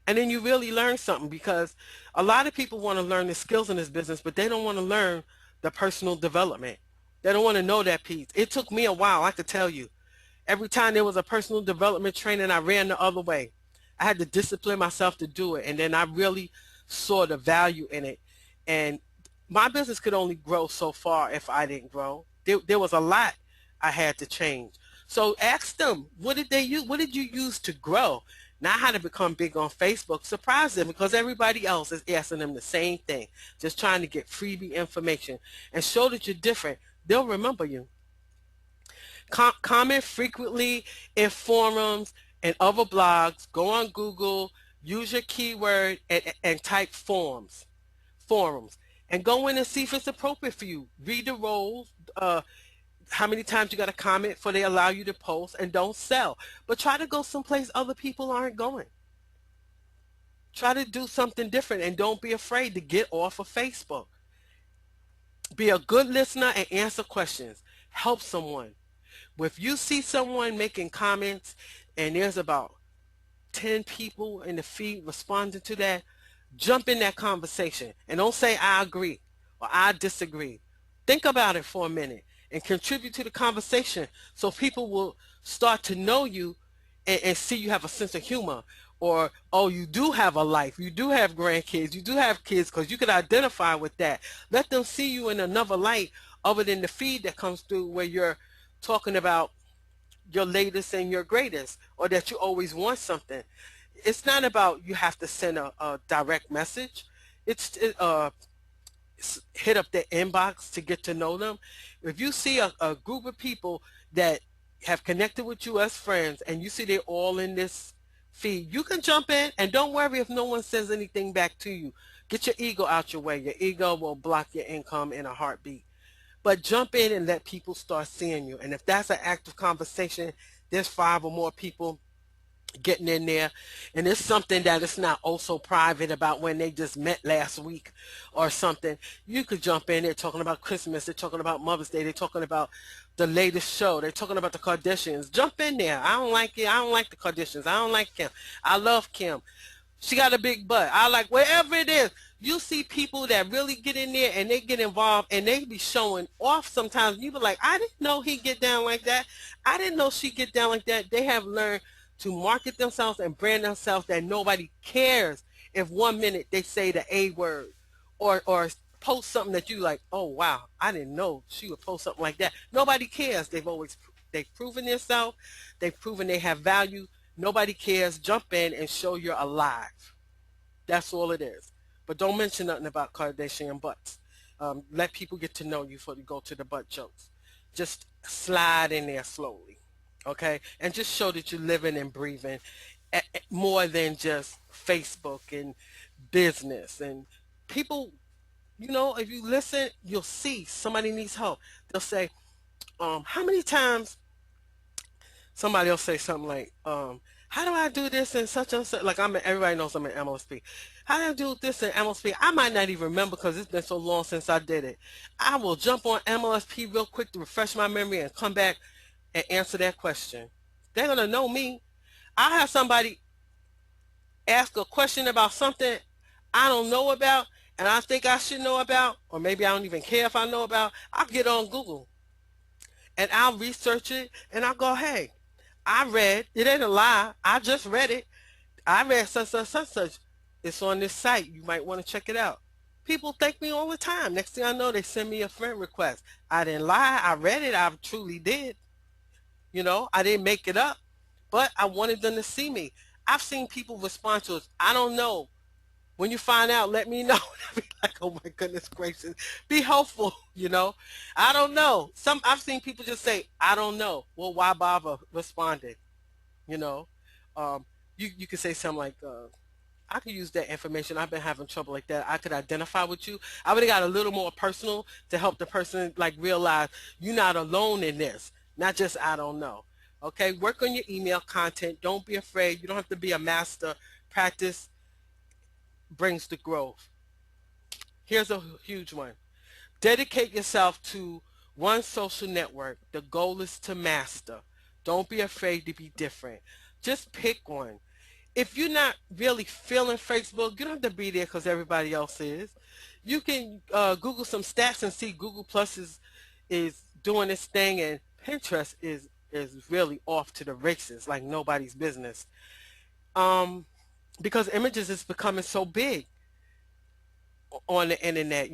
And then you really learn something because a lot of people want to learn the skills in this business, but they don't want to learn the personal development. They don't want to know that piece. It took me a while, I could tell you. Every time there was a personal development training, I ran the other way. I had to discipline myself to do it. And then I really saw the value in it. And my business could only grow so far if I didn't grow. There was a lot I had to change. So ask them, what did they use? What did you use to grow? Not how to become big on Facebook. Surprise them because everybody else is asking them the same thing, just trying to get freebie information and show that you're different. They'll remember you. Comment frequently in forums and other blogs. Go on Google, use your keyword and type forums, and go in and see if it's appropriate for you. Read the roles, how many times you got to comment before they allow you to post, and don't sell. But try to go someplace other people aren't going. Try to do something different and don't be afraid to get off of Facebook. Be a good listener and answer questions. Help someone. If you see someone making comments and there's about 10 people in the feed responding to that, jump in that conversation and don't say I agree or I disagree. Think about it for a minute and contribute to the conversation so people will start to know you and see you have a sense of humor, or oh, you do have a life, you do have grandkids, you do have kids, because you can identify with that. Let them see you in another light other than the feed that comes through where you're talking about your latest and your greatest, or that you always want something. It's not about you have to send a direct message. It's hit up their inbox to get to know them. If you see a group of people that have connected with you as friends and you see they're all in this feed, you can jump in and don't worry if no one says anything back to you. Get your ego out your way. Your ego will block your income in a heartbeat. But jump in and let people start seeing you. And if that's an active conversation, there's 5 or more people getting in there, and it's something that it's not also private about when they just met last week or something. You could jump in. They're talking about Christmas, they're talking about Mother's Day, they're talking about the latest show, they're talking about the Kardashians. Jump in there. I don't like it. I don't like the Kardashians. I don't like Kim. I love Kim. She got a big butt. I like wherever it is. You see people that really get in there and they get involved and they be showing off sometimes. You be like, I didn't know he get down like that. I didn't know she get down like that. They have learned to market themselves and brand themselves that nobody cares if 1 minute they say the A word or post something that you like, oh wow, I didn't know she would post something like that. Nobody cares. They've proven themselves. They've proven they have value. Nobody cares. Jump in and show you're alive. That's all it is. But don't mention nothing about Kardashian butts. Let people get to know you before you go to the butt jokes. Just slide in there slowly, okay? And just show that you're living and breathing more than just Facebook and business. And people, if you listen, you'll see somebody needs help. They'll say, how many times somebody will say something like, how do I do this in such and such? Like everybody knows I'm an MLSP. How do I do this in MLSP? I might not even remember because it's been so long since I did it. I will jump on MLSP real quick to refresh my memory and come back and answer that question. They're gonna know me. I have somebody ask a question about something I don't know about and I think I should know about, or maybe I don't even care if I know about. I'll get on Google and I'll research it and I'll go, hey, I read, it ain't a lie, I just read it. I read such, such, such, such. It's on this site. You might want to check it out. People thank me all the time. Next thing I know, they send me a friend request. I didn't lie. I read it. I truly did. I didn't make it up, but I wanted them to see me. I've seen people respond to us. I don't know. When you find out, let me know. I'll be like, oh my goodness gracious. Be hopeful. I don't know. I've seen people just say, I don't know. Well, why bother responding? You know? You could say something like, I could use that information. I've been having trouble like that. I could identify with you. I would have got a little more personal to help the person like realize you're not alone in this. Not just I don't know. Okay, work on your email content. Don't be afraid. You don't have to be a master. Practice brings the growth. Here's a huge one. Dedicate yourself to one social network. The goal is to master. Don't be afraid to be different. Just pick one. If you're not really feeling Facebook, you don't have to be there because everybody else is. You can Google some stats and see Google Plus is doing this thing, and Pinterest is really off to the races like nobody's business. Um, because images is becoming so big on the internet,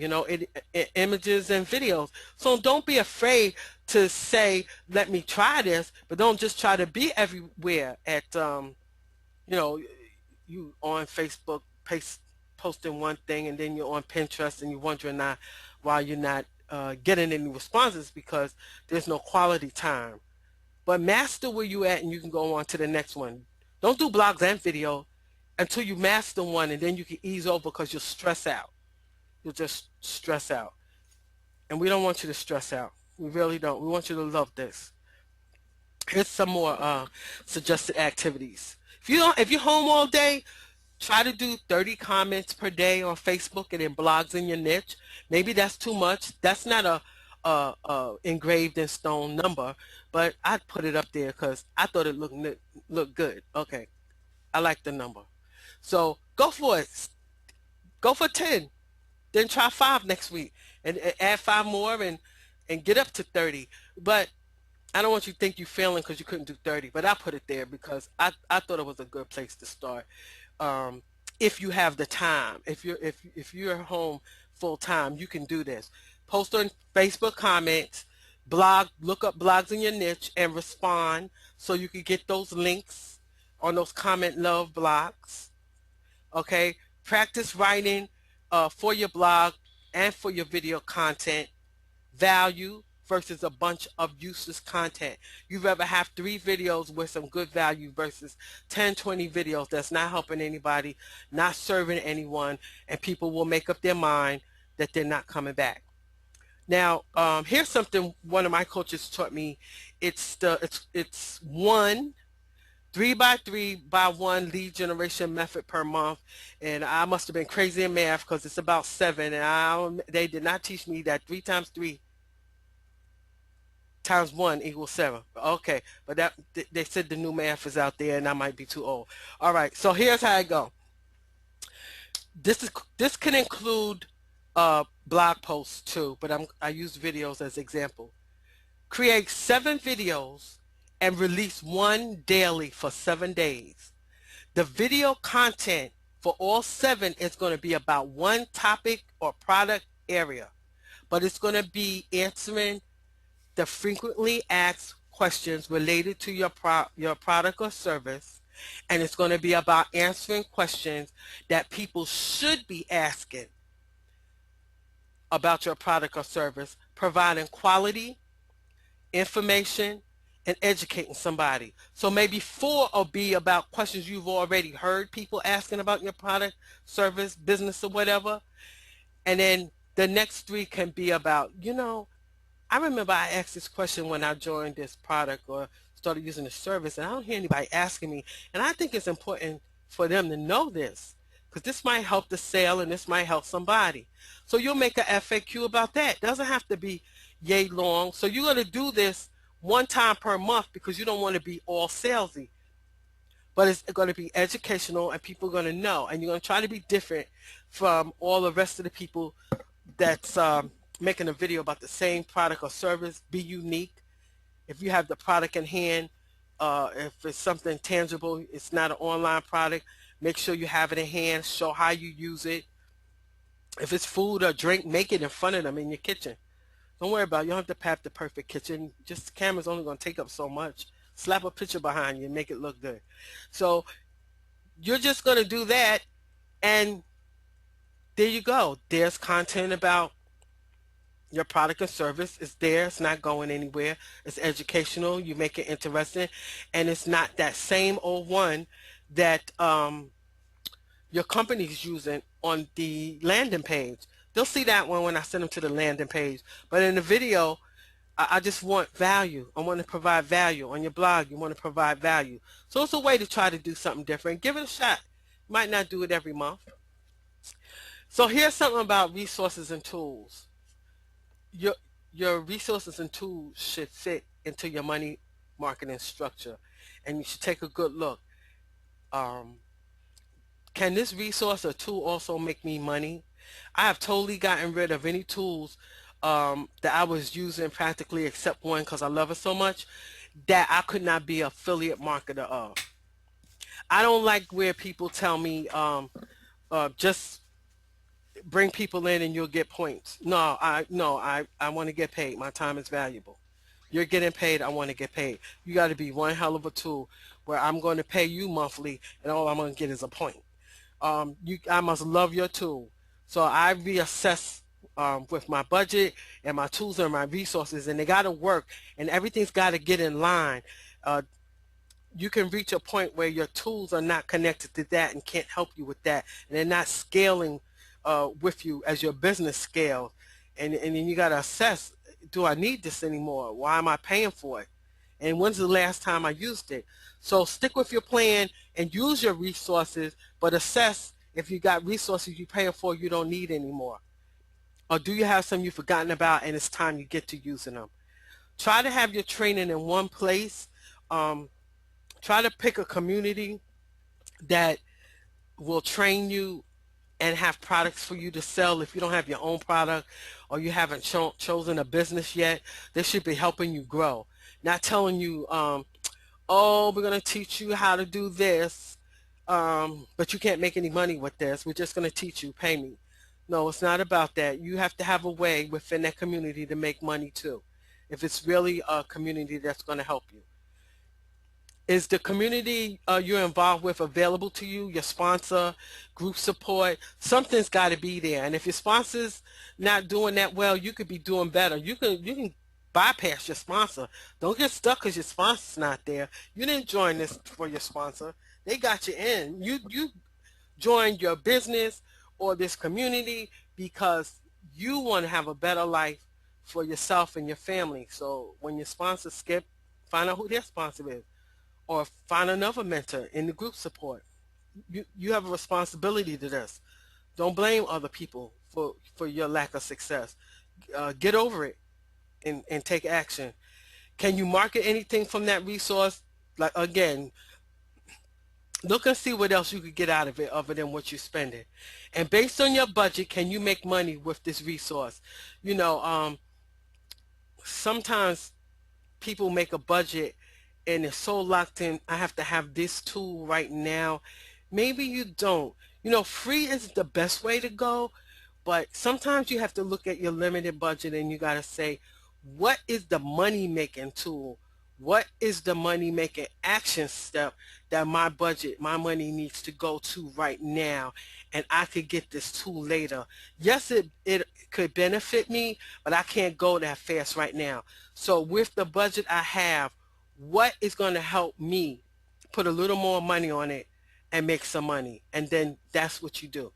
images and videos. So don't be afraid to say, let me try this, but don't just try to be everywhere at you know, you on Facebook posting one thing and then you're on Pinterest and you're wondering why you're not getting any responses because there's no quality time. But master where you at and you can go on to the next one. Don't do blogs and video until you master one and then you can ease over because you'll stress out. You'll just stress out. And we don't want you to stress out. We really don't. We want you to love this. Here's some more suggested activities. If you're home all day, try to do 30 comments per day on Facebook and then blogs in your niche. Maybe that's too much. That's not a engraved in stone number, but I'd put it up there because I thought it looked good. Okay, I like the number. So go for it. Go for 10. Then try 5 next week and add 5 more and get up to 30. But I don't want you to think you're failing because you couldn't do 30, but I put it there because I thought it was a good place to start. Um, if you have the time, if you're home full time, you can do this. Post on Facebook comments, look up blogs in your niche and respond so you can get those links on those comment love blogs. Okay, practice writing for your blog and for your video content. Value, versus a bunch of useless content. You'd rather have 3 videos with some good value versus 10, 20 videos that's not helping anybody, not serving anyone, and people will make up their mind that they're not coming back. Now, here's something one of my coaches taught me. It's one 3 by 3 by 1 lead generation method per month, and I must have been crazy in math because it's about 7, and they did not teach me that 3 times 3 times 1 equals 7. Okay, but that they said the new math is out there, and I might be too old. All right, so here's how I go. This can include blog posts too, but I use videos as example. Create 7 videos and release 1 daily for 7 days. The video content for all 7 is going to be about one topic or product area, but it's going to be answering the frequently asked questions related to your product or service, and it's going to be about answering questions that people should be asking about your product or service, providing quality information and educating somebody. So maybe 4 will be about questions you've already heard people asking about your product, service, business, or whatever. And then the next 3 can be about, I remember I asked this question when I joined this product or started using the service, and I don't hear anybody asking me. And I think it's important for them to know this, because this might help the sale and this might help somebody. So you'll make an FAQ about that. It doesn't have to be yay long. So you're going to do this 1 time per month because you don't want to be all salesy. But it's going to be educational and people are going to know. And you're going to try to be different from all the rest of the people that's making a video about the same product or service. Be unique. If you have the product in hand, if it's something tangible, it's not an online product, make sure you have it in hand, show how you use it. If it's food or drink, make it in front of them in your kitchen. Don't worry about it. You don't have to have the perfect kitchen. Just the camera's only going to take up so much. Slap a picture behind you and make it look good. So you're just going to do that, and there you go. There's content about your product or service. It's there. It's not going anywhere. It's educational. You make it interesting, and it's not that same old one that your company's using on the landing page. They'll see that one when I send them to the landing page. But in the video, I just want value. I want to provide value. On your blog, you want to provide value. So it's a way to try to do something different. Give it a shot. You might not do it every month. So here's something about resources and tools. Your resources and tools should fit into your money marketing structure, and you should take a good look. Can this resource or tool also make me money? I have totally gotten rid of any tools that I was using practically except one because I love it so much that I could not be an affiliate marketer of. I don't like where people tell me just bring people in and you'll get points. No, I want to get paid. My time is valuable. You're getting paid. I want to get paid. You got to be one hell of a tool where I'm going to pay you monthly and all I'm going to get is a point. I must love your tool. So I reassess with my budget and my tools and my resources, and they got to work, and everything's got to get in line. You can reach a point where your tools are not connected to that and can't help you with that, and they're not scaling with you as your business scales. And then you got to assess, do I need this anymore? Why am I paying for it? And when's the last time I used it? So stick with your plan and use your resources, but assess if you got resources you're paying for you don't need anymore. Or do you have some you've forgotten about and it's time you get to using them? Try to have your training in one place. Try to pick a community that will train you and have products for you to sell. If you don't have your own product or you haven't chosen a business yet, they should be helping you grow. Not telling you, oh, we're going to teach you how to do this, but you can't make any money with this. We're just going to teach you, pay me. No, it's not about that. You have to have a way within that community to make money too, if it's really a community that's going to help you. Is the community you're involved with available to you, your sponsor, group support? Something's got to be there. And if your sponsor's not doing that well, you could be doing better. You can bypass your sponsor. Don't get stuck because your sponsor's not there. You didn't join this for your sponsor. They got you in. You joined your business or this community because you want to have a better life for yourself and your family. So when your sponsor skip, find out who their sponsor is, or find another mentor in the group support. You have a responsibility to this. Don't blame other people for your lack of success. Get over it and take action. Can you market anything from that resource? Like again, look and see what else you could get out of it other than what you're spending. And based on your budget, can you make money with this resource? You know, sometimes people make a budget and it's so locked in, I have to have this tool right now. Maybe you don't. You know, free is the best way to go, but sometimes you have to look at your limited budget and you got to say, what is the money making tool? What is the money making action step that my budget, my money needs to go to right now? And I could get this tool later. Yes, it could benefit me, but I can't go that fast right now. So with the budget I have, what is going to help me put a little more money on it and make some money? And then that's what you do.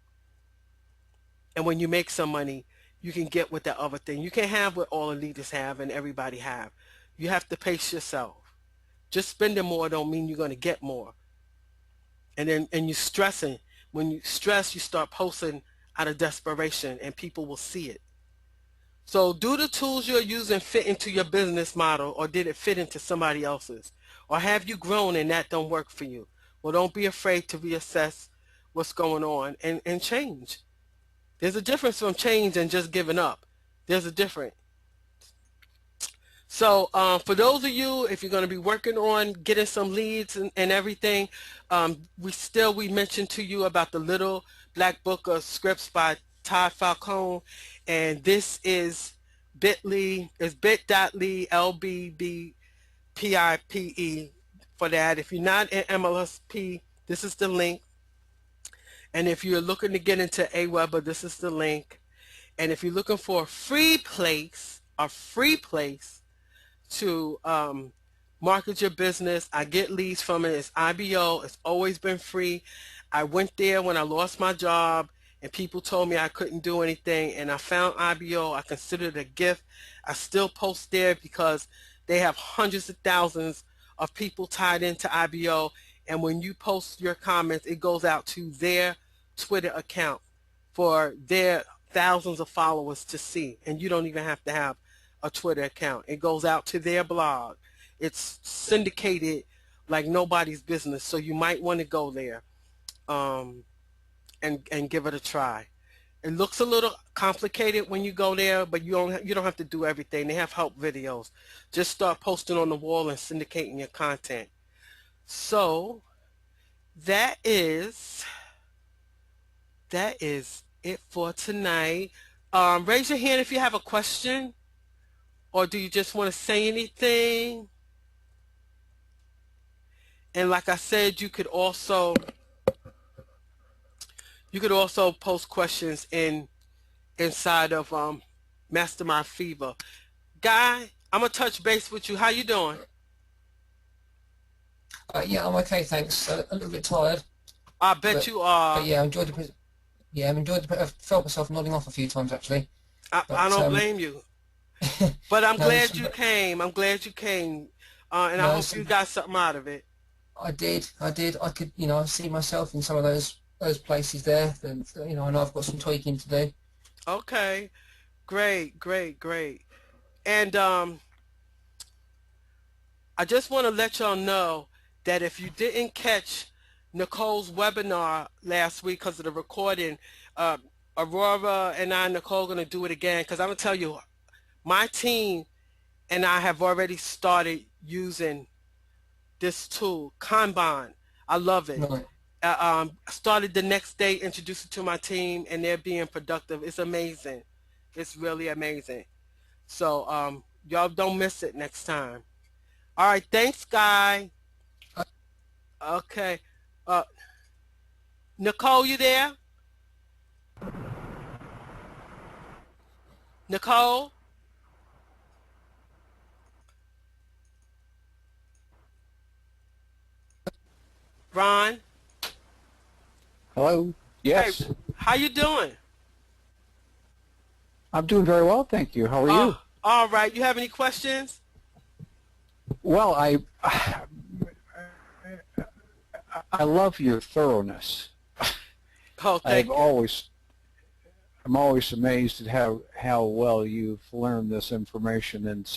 And when you make some money, you can get with that other thing. You can't have what all the leaders have and everybody have. You have to pace yourself. Just spending more don't mean you're going to get more. And you're stressing. When you stress, you start posting out of desperation and people will see it. So do the tools you're using fit into your business model, or did it fit into somebody else's? Or have you grown and that don't work for you? Well, don't be afraid to reassess what's going on and change. There's a difference from change and just giving up. There's a difference. So for those of you, if you're going to be working on getting some leads and everything, we mentioned to you about the Little Black Book of Scripts by Todd Falcone, and this is bit.ly, is bit.ly LBBPIPE for that. If you're not in MLSP, this is the link. And if you're looking to get into Aweber, this is the link. And if you're looking for a free place to market your business, I get leads from it. It's IBO. It's always been free. I went there when I lost my job and people told me I couldn't do anything, and I found IBO. I considered it a gift. I still post there because they have hundreds of thousands of people tied into IBO, and when you post your comments, it goes out to their Twitter account for their thousands of followers to see, and you don't even have to have a Twitter account. It goes out to their blog. It's syndicated like nobody's business, so you might want to go there and give it a try. It looks a little complicated when you go there, but you don't have to do everything. They have help videos. Just start posting on the wall and syndicating your content. So that is it for tonight. Raise your hand if you have a question, or do you just want to say anything? And like I said, you could also post questions inside of Mastermind Fever. Guy, I'm gonna touch base with you. How you doing? Yeah, I'm okay, thanks. A little bit tired. I bet you are. But yeah, I enjoyed I felt myself nodding off a few times actually. I don't blame you. But I'm no, glad you came. I'm glad you came. And I hope you got something out of it. I did. I could, see myself in some of those places there. And I know I've got some tweaking to do. Okay. Great. And I just want to let y'all know that if you didn't catch Nicole's webinar last week because of the recording, Aurora and Nicole, going to do it again, because I'm going to tell you, my team and I have already started using this tool, Kanban. I love it. Right. I started the next day, introduced it to my team, and they're being productive. It's amazing. It's really amazing. So y'all don't miss it next time. All right, thanks, Guy. Okay. Nicole, you there? Nicole? Ron. Hello? Hey, Yes. how you doing? I'm doing very well, thank you. How are Oh, you? all right. You have any questions? Well, I love your thoroughness. Oh, I've thank you. always I'm always amazed at how well you've learned this information and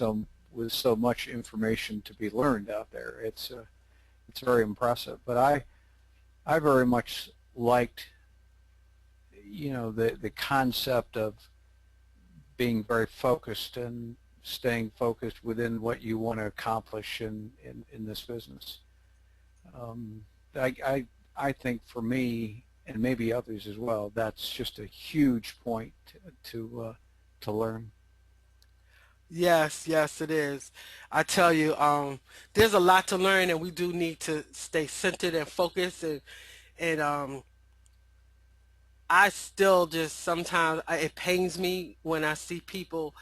with so much information to be learned out there. It's very impressive. But I very much liked the concept of being very focused and staying focused within what you want to accomplish in this business. Um, I think for me, and maybe others as well, that's just a huge point to learn. Yes, yes, it is. I tell you, there's a lot to learn, and we do need to stay centered and focused. And I still just sometimes it pains me when I see people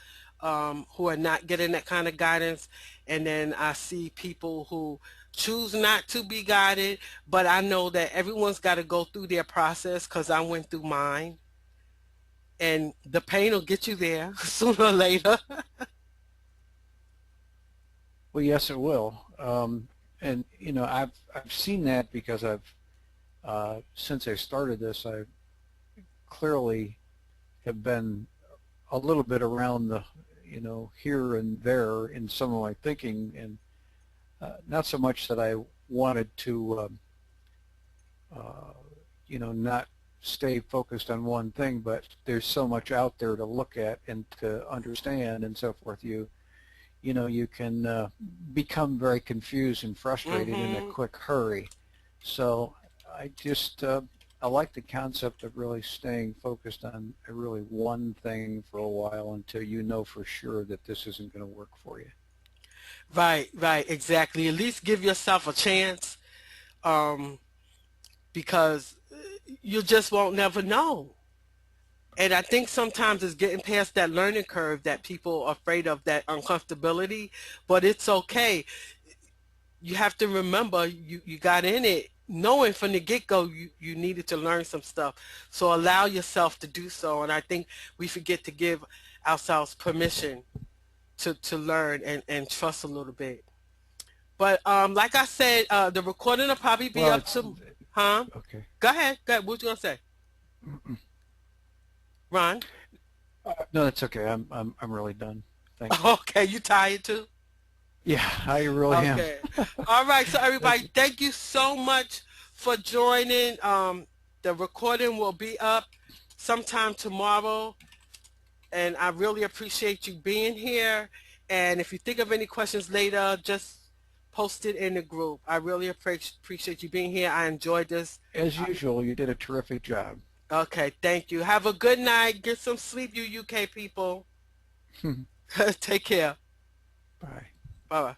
who are not getting that kind of guidance, and then I see people who choose not to be guided. But I know that everyone's got to go through their process because I went through mine, and the pain will get you there sooner or later. Well, yes, it will. And I've seen that because since I started this, I clearly have been a little bit around the here and there in some of my thinking, and not so much that I wanted to not stay focused on one thing, but there's so much out there to look at and to understand and so forth. You can become very confused and frustrated in a Hmm. quick hurry. So I like the concept of really staying focused on really one thing for a while until you know for sure that this isn't going to work for you. Right, right, exactly. At least give yourself a chance, um, because you just won't never know. And I think sometimes it's getting past that learning curve that people are afraid of, that uncomfortability, but it's okay. You have to remember you got in it knowing from the get-go you needed to learn some stuff. So allow yourself to do so. And I think we forget to give ourselves permission to learn and trust a little bit. But like I said, the recording will probably be Well, up it's to, huh? okay. Go ahead. Go ahead. What you gonna say, Ron? No, that's okay. I'm really done. Thank you. Okay, you tired too? Yeah, I really am. Okay. All right. So Thank everybody, you. thank you so much for joining. The recording will be up sometime tomorrow, and I really appreciate you being here. And if you think of any questions later, just post it in the group. I really appreciate you being here. I enjoyed this. As usual, you did a terrific job. Okay, thank you. Have a good night. Get some sleep, you UK people. Take care. Bye. Bye bye.